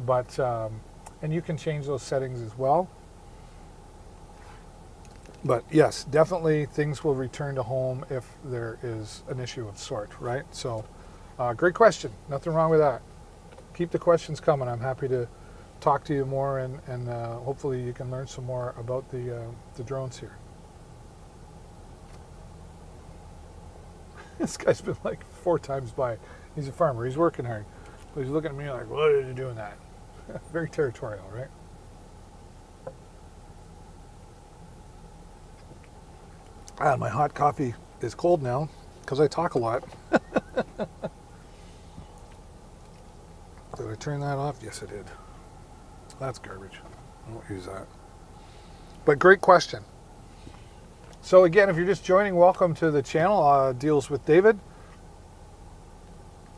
but, and you can change those settings as well. But yes, definitely things will return to home if there is an issue of sort, right? So, great question. Nothing wrong with that. Keep the questions coming. I'm happy to talk to you more, and hopefully you can learn some more about the drones here. This guy's been like 4 times by. He's a farmer. He's working hard. But he's looking at me like, why are you doing that? Very territorial, right? My hot coffee is cold now because I talk a lot. Did I turn that off? Yes, I did. That's garbage. I won't use that. But great question. So again, if you're just joining, welcome to the channel, Deals with David.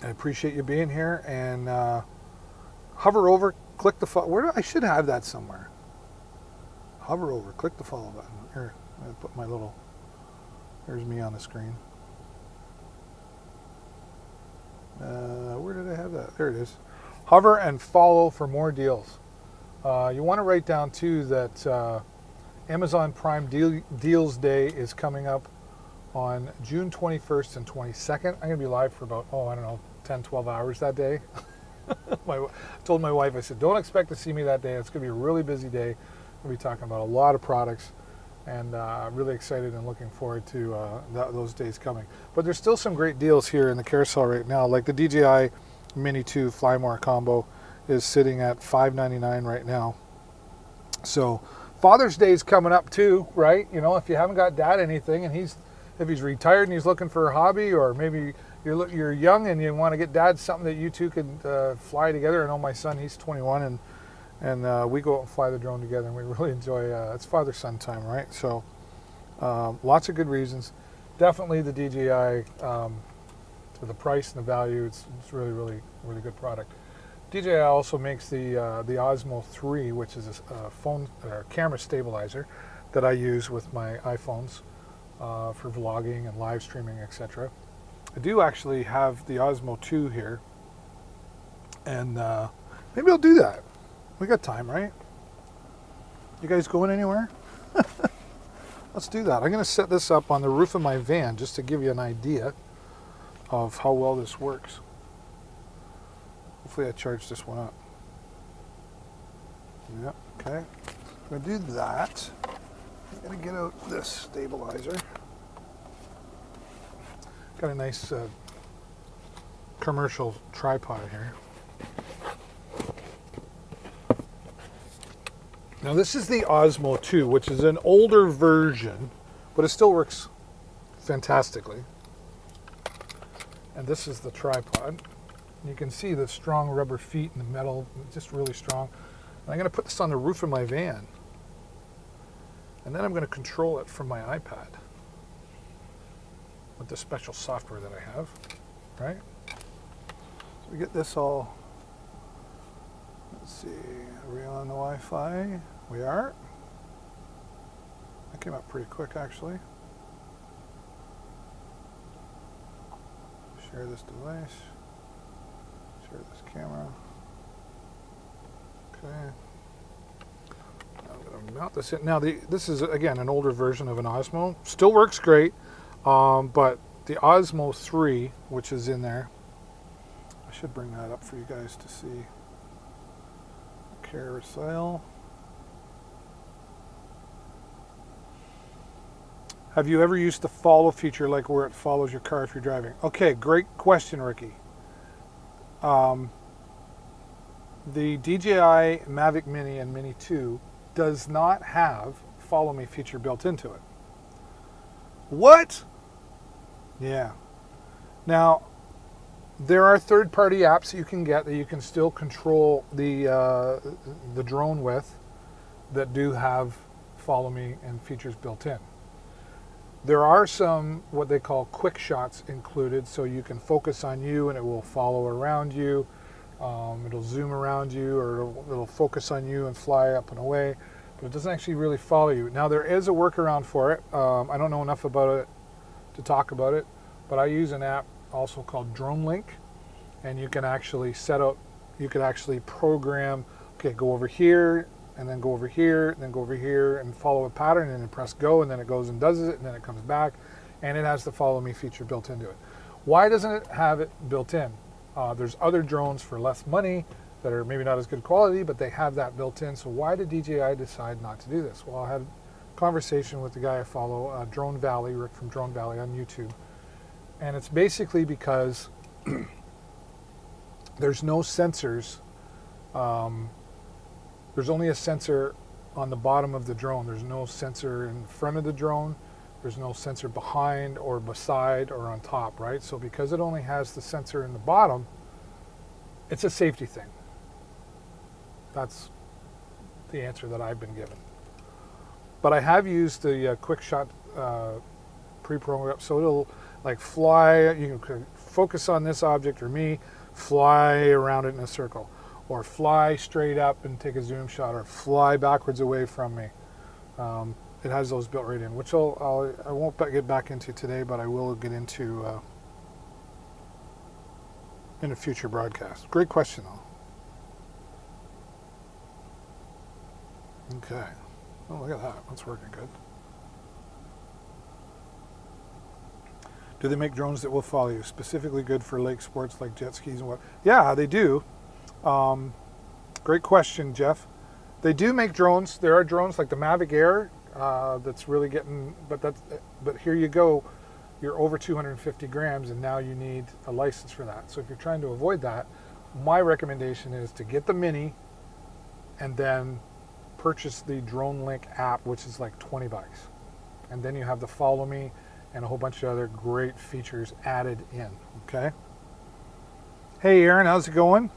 I appreciate you being here, and hover over, click the follow. I should have that somewhere. Hover over, click the follow button. Here, I put my little. There's me on the screen. Where did I have that? There it is. Hover and follow for more deals. You want to write down too that Amazon Prime Deals Day is coming up on June 21st and 22nd. I'm going to be live for about, 10, 12 hours that day. I told my wife, I said, don't expect to see me that day. It's going to be a really busy day. We'll be talking about a lot of products, and really excited and looking forward to those days coming. But there's still some great deals here in the carousel right now, like the DJI Mini 2 Fly More combo is sitting at $599 right now. So Father's Day is coming up too, right? You know, if you haven't got dad anything and he's if he's retired and he's looking for a hobby, or maybe you're young and you want to get dad something that you two could fly together. I know my son, he's 21, and we go out and fly the drone together, and we really enjoy. It's father-son time, right? So lots of good reasons. Definitely the DJI. For the price and the value, it's really, really, really good product. DJI also makes the Osmo 3, which is a phone camera stabilizer that I use with my iPhones for vlogging and live streaming, etc. I do actually have the Osmo 2 here, and maybe I'll do that. We got time, right? You guys going anywhere? Let's do that. I'm going to set this up on the roof of my van just to give you an idea of how well this works. Hopefully I charged this one up. Yep, okay. I'm going to do that. I'm going to get out this stabilizer. Got a nice commercial tripod here. Now this is the Osmo 2, which is an older version, but it still works fantastically. And this is the tripod. You can see the strong rubber feet and the metal, just really strong. And I'm going to put this on the roof of my van. And then I'm going to control it from my iPad with the special software that I have, right? So we get this all, let's see, are we on the Wi-Fi? We are. That came up pretty quick, actually. Share this device. Share this camera. Okay. I'm going to mount this in. Now, this is, again, an older version of an Osmo. Still works great, but the Osmo 3, which is in there, I should bring that up for you guys to see. Carousel. Have you ever used the follow feature, like where it follows your car if you're driving? Okay, great question, Ricky. The DJI Mavic Mini and Mini 2 does not have follow me feature built into it. What? Yeah. Now, there are third-party apps that you can get that you can still control the drone with that do have follow me and features built in. There are some what they call quick shots included, so you can focus on you and it will follow around you. It'll zoom around you, or it'll focus on you and fly up and away, but it doesn't actually really follow you. Now there is a workaround for it. I don't know enough about it to talk about it, but I use an app also called Drone Link, and you can actually set up, you can actually program, okay, go over here, and then go over here, and then go over here, and follow a pattern, and then press go, and then it goes and does it, and then it comes back, and it has the follow me feature built into it. Why doesn't it have it built in? There's other drones for less money that are maybe not as good quality, but they have that built in. So why did DJI decide not to do this? Well, I had a conversation with the guy I follow, Drone Valley, Rick from Drone Valley on YouTube, and it's basically because there's no sensors. There's only a sensor on the bottom of the drone. There's no sensor in front of the drone. There's no sensor behind or beside or on top, right? So because it only has the sensor in the bottom, it's a safety thing. That's the answer that I've been given. But I have used the quick shot pre-program, so it'll like fly, you can focus on this object or me, fly around it in a circle, or fly straight up and take a zoom shot, or fly backwards away from me. It has those built right in, which I won't get back into today, but I will get into in a future broadcast. Great question, though. Okay. Oh, look at that. That's working good. Do they make drones that will follow you? Specifically good for lake sports like jet skis and what? Yeah, they do. Great question, Jeff. They do make drones. There are drones like the Mavic Air that's really getting, but here you go. You're over 250 grams and now you need a license for that. So if you're trying to avoid that, my recommendation is to get the Mini and then purchase the Drone Link app, which is like $20. And then you have the follow me and a whole bunch of other great features added in, okay? Hey Aaron, how's it going?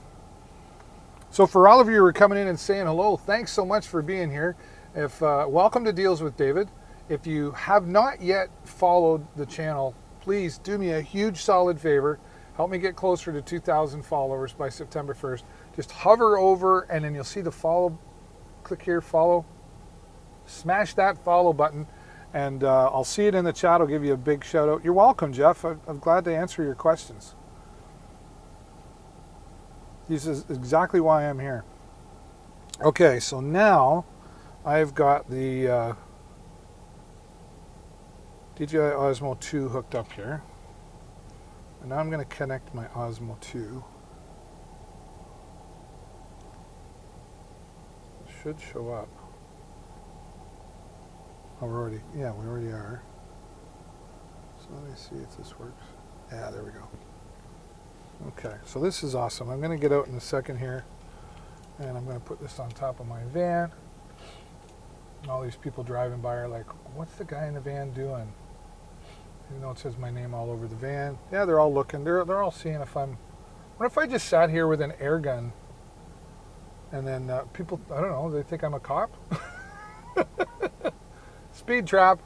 So for all of you who are coming in and saying hello, thanks so much for being here. Welcome to Deals with David. If you have not yet followed the channel, please do me a huge solid favor. Help me get closer to 2,000 followers by September 1st. Just hover over and then you'll see the follow. Click here, follow. Smash that follow button and I'll see it in the chat. I'll give you a big shout out. You're welcome, Jeff. I'm glad to answer your questions. This is exactly why I'm here. Okay, so now I've got the DJI Osmo 2 hooked up here. And now I'm going to connect my Osmo 2. It should show up. Oh, we already are. So let me see if this works. Yeah, there we go. Okay, so this is awesome. I'm going to get out in a second here, and I'm going to put this on top of my van. All these people driving by are like, what's the guy in the van doing? Even though it says my name all over the van. Yeah, they're all looking. They're all seeing if I'm... What if I just sat here with an air gun, and then people, I don't know, they think I'm a cop? Speed trap.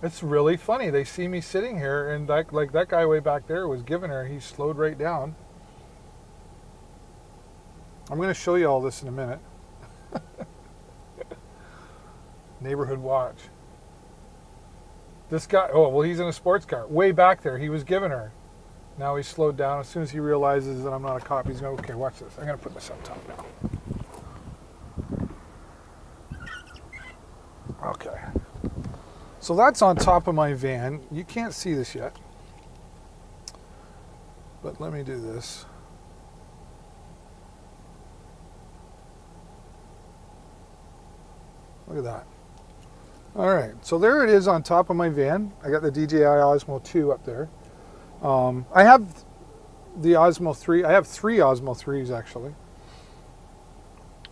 It's really funny. They see me sitting here, and like that guy way back there was giving her. He slowed right down. I'm going to show you all this in a minute. Neighborhood watch. This guy, oh, well, he's in a sports car. Way back there, he was giving her. Now he's slowed down. As soon as he realizes that I'm not a cop, he's going, okay, watch this. I'm going to put this up top now. Okay. So that's on top of my van. You can't see this yet. But let me do this. Look at that. All right, so there it is on top of my van. I got the DJI Osmo 2 up there. I have the Osmo 3. I have 3 Osmo 3s actually.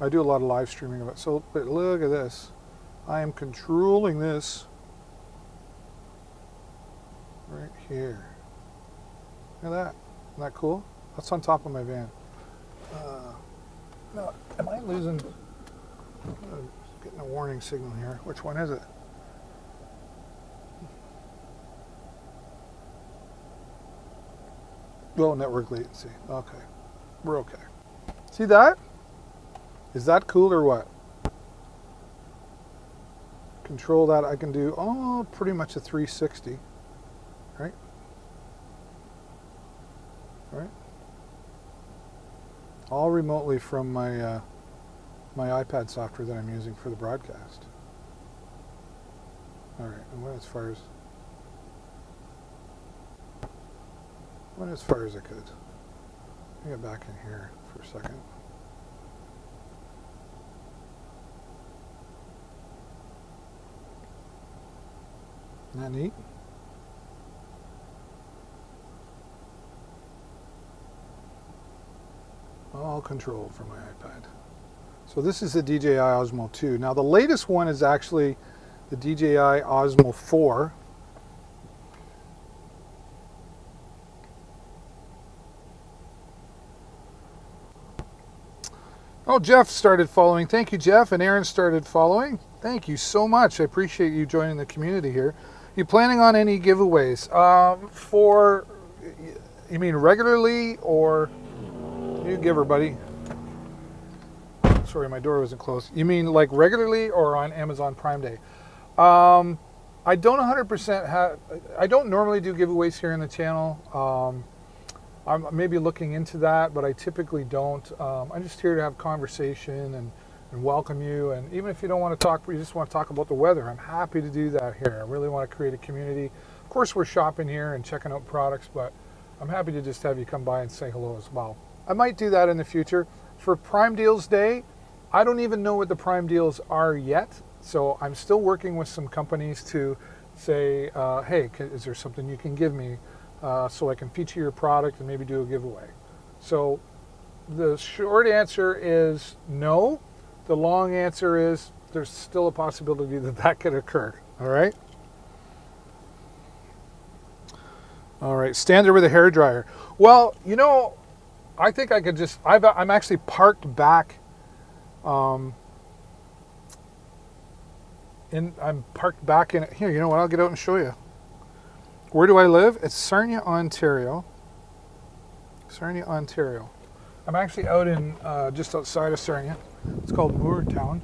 I do a lot of live streaming of it. So but look at this. I am controlling this right here. Look at that. Isn't that cool? That's on top of my van. No, am I losing? Getting a warning signal here. Which one is it? Low network latency. Okay. We're okay. See that? Is that cool or what? Control that. I can do pretty much a 360. Right? Right? All remotely from my my iPad software that I'm using for the broadcast. All right, and went as far as I could. Let me get back in here for a second. Isn't that neat? All controlled from my iPad. So this is the DJI Osmo 2. Now the latest one is actually the DJI Osmo 4. Oh, Jeff started following. Thank you, Jeff. And Aaron started following. Thank you so much. I appreciate you joining the community here. You planning on any giveaways? You mean regularly or... You give her, buddy. Sorry, my door wasn't closed. You mean like regularly or on Amazon Prime Day? I don't 100% have... I don't normally do giveaways here in the channel. I'm maybe looking into that, but I typically don't. I'm just here to have conversation and welcome you. And even if you don't want to talk, you just want to talk about the weather, I'm happy to do that here. I really want to create a community. Of course, we're shopping here and checking out products, but I'm happy to just have you come by and say hello as well. I might do that in the future. For Prime Deals Day, I don't even know what the Prime Deals are yet. So I'm still working with some companies to say, hey, is there something you can give me so I can feature your product and maybe do a giveaway? So the short answer is no. The long answer is there's still a possibility that that could occur. All right. All right. Stand there with a hair dryer. Well, you know, I think I could just. I'm actually parked back. I'm parked back in it. Here, you know what? I'll get out and show you. Where do I live? It's Sarnia, Ontario. Sarnia, Ontario. I'm actually out in just outside of Sarnia. It's called Moortown.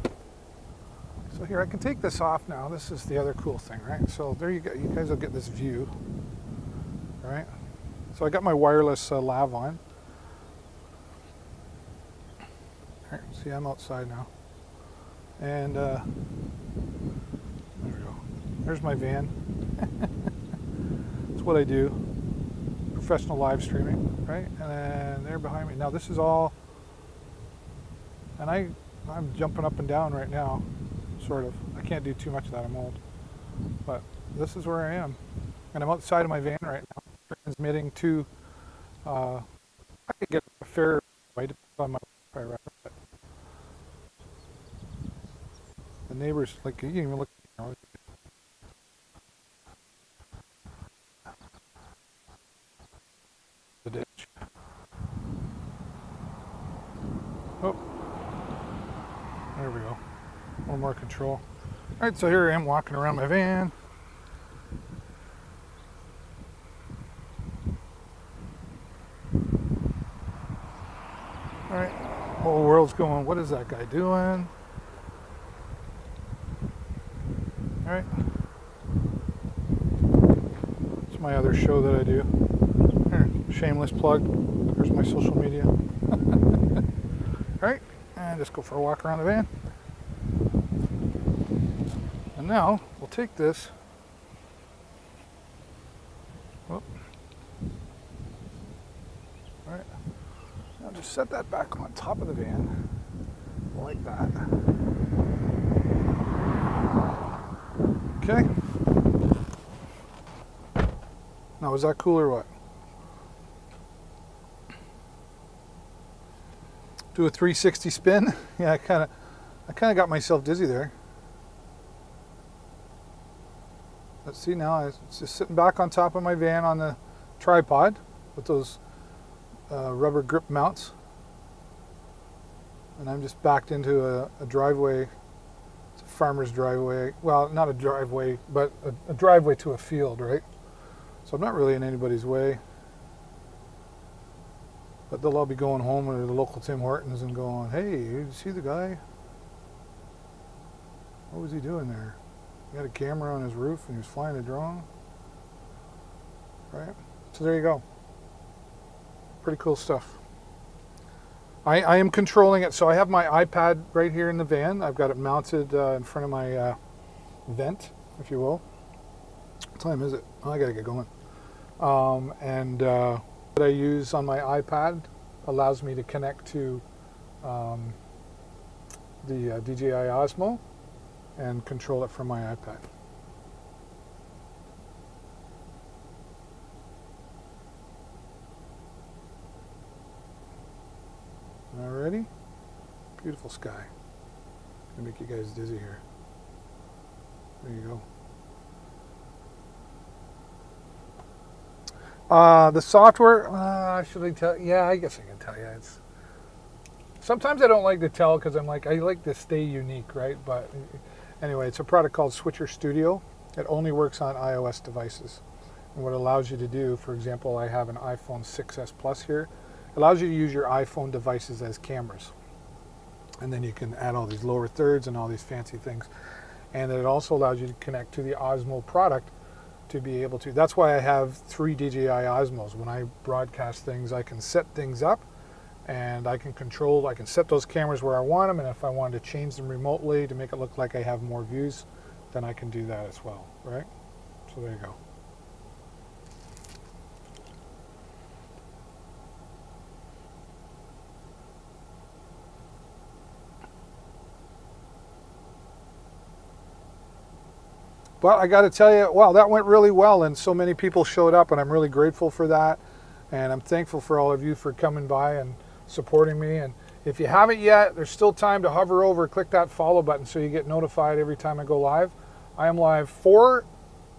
So here, I can take this off now. This is the other cool thing, right? So there you go. You guys will get this view, right? So I got my wireless lav on. All right, see, I'm outside now. And there we go. There's my van. That's what I do. Professional live streaming, right? And then they're behind me. Now this is all, and I'm jumping up and down right now, sort of. I can't do too much of that, I'm old. But this is where I am. And I'm outside of my van right now, transmitting to, I could get a fair way to put on my Wi-Fi router, but the neighbors, like, you can even look, you know, the ditch. Oh, there we go. One more control. All right, so here I am walking around my van. All right, whole world's going, what is that guy doing? All right. It's my other show that I do. Here, shameless plug. Here's my social media. All right, and just go for a walk around the van. And now we'll take this. Whoop. All right. Now just set that back on top of the van, like that. Okay. Now, was that cool or what? Do a 360 spin. Yeah, I kind of got myself dizzy there. Let's see now. It's just sitting back on top of my van on the tripod with those rubber grip mounts, and I'm just backed into a driveway. It's a farmer's driveway. Well, not a driveway, but a driveway to a field, right? So I'm not really in anybody's way. But they'll all be going home to the local Tim Hortons and going, hey, you see the guy? What was he doing there? He had a camera on his roof and he was flying a drone. Right? So there you go. Pretty cool stuff. I am controlling it. So I have my iPad right here in the van. I've got it mounted in front of my vent, if you will. What time is it? Oh, I gotta get going. What I use on my iPad allows me to connect to the DJI Osmo and control it from my iPad. Alrighty, beautiful sky. Gonna make you guys dizzy here. There you go. The software, should I tell? Yeah, I guess I can tell you. Sometimes I don't like to tell because I like to stay unique, right? But anyway, it's a product called Switcher Studio. It only works on iOS devices. And what it allows you to do, for example, I have an iPhone 6s Plus here. It allows you to use your iPhone devices as cameras. And then you can add all these lower thirds and all these fancy things. And it also allows you to connect to the Osmo product to be able to. That's why I have 3 DJI Osmos. When I broadcast things, I can set things up and I can control, I can set those cameras where I want them, and if I wanted to change them remotely to make it look like I have more views, then I can do that as well, right? So there you go. But I got to tell you, wow, that went really well, and so many people showed up, and I'm really grateful for that. And I'm thankful for all of you for coming by and supporting me. And If you haven't yet, there's still time to hover over, click that follow button so you get notified every time I go live. I am live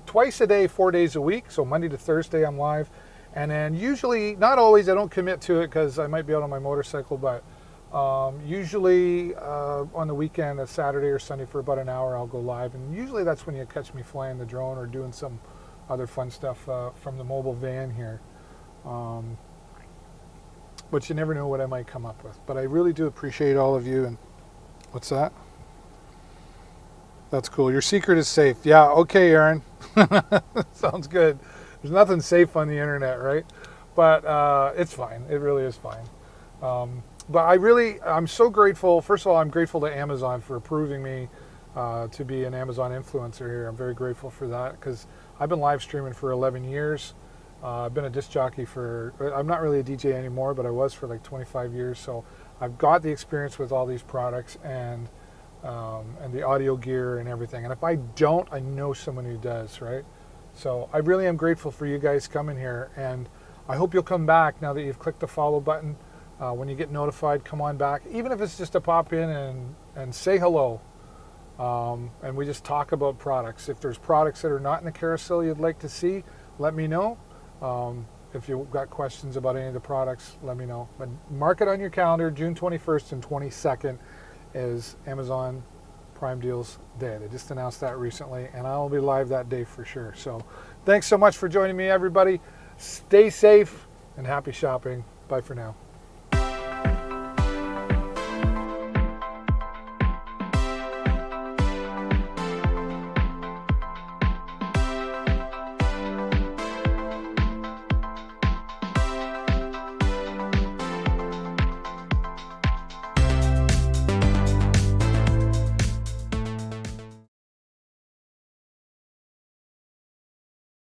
twice a day, 4 days a week. So Monday to Thursday I'm live. And then usually, not always, I don't commit to it because I might be out on my motorcycle, but usually on the weekend, a Saturday or Sunday for about an hour, I'll go live. And usually that's when you catch me flying the drone or doing some other fun stuff from the mobile van here. But you never know what I might come up with. But I really do appreciate all of you. And what's that? That's cool. Your secret is safe. Yeah, okay, Aaron. Sounds good. There's nothing safe on the internet, right? But it's fine. It really is fine. But I'm so grateful. First of all, I'm grateful to Amazon for approving me to be an Amazon influencer here. I'm very grateful for that because I've been live streaming for 11 years. I've been a disc jockey I'm not really a DJ anymore, but I was for like 25 years. So I've got the experience with all these products and the audio gear and everything. And if I don't, I know someone who does, right? So I really am grateful for you guys coming here, and I hope you'll come back now that you've clicked the follow button. When you get notified, come on back, even if it's just to pop in and say hello. And we just talk about products. If there's products that are not in the carousel you'd like to see, let me know. If you've got questions about any of the products, let me know. But mark it on your calendar. June 21st and 22nd is Amazon Prime Deals Day. They just announced that recently, and I'll be live that day for sure. So thanks so much for joining me, everybody. Stay safe and happy shopping. Bye for now.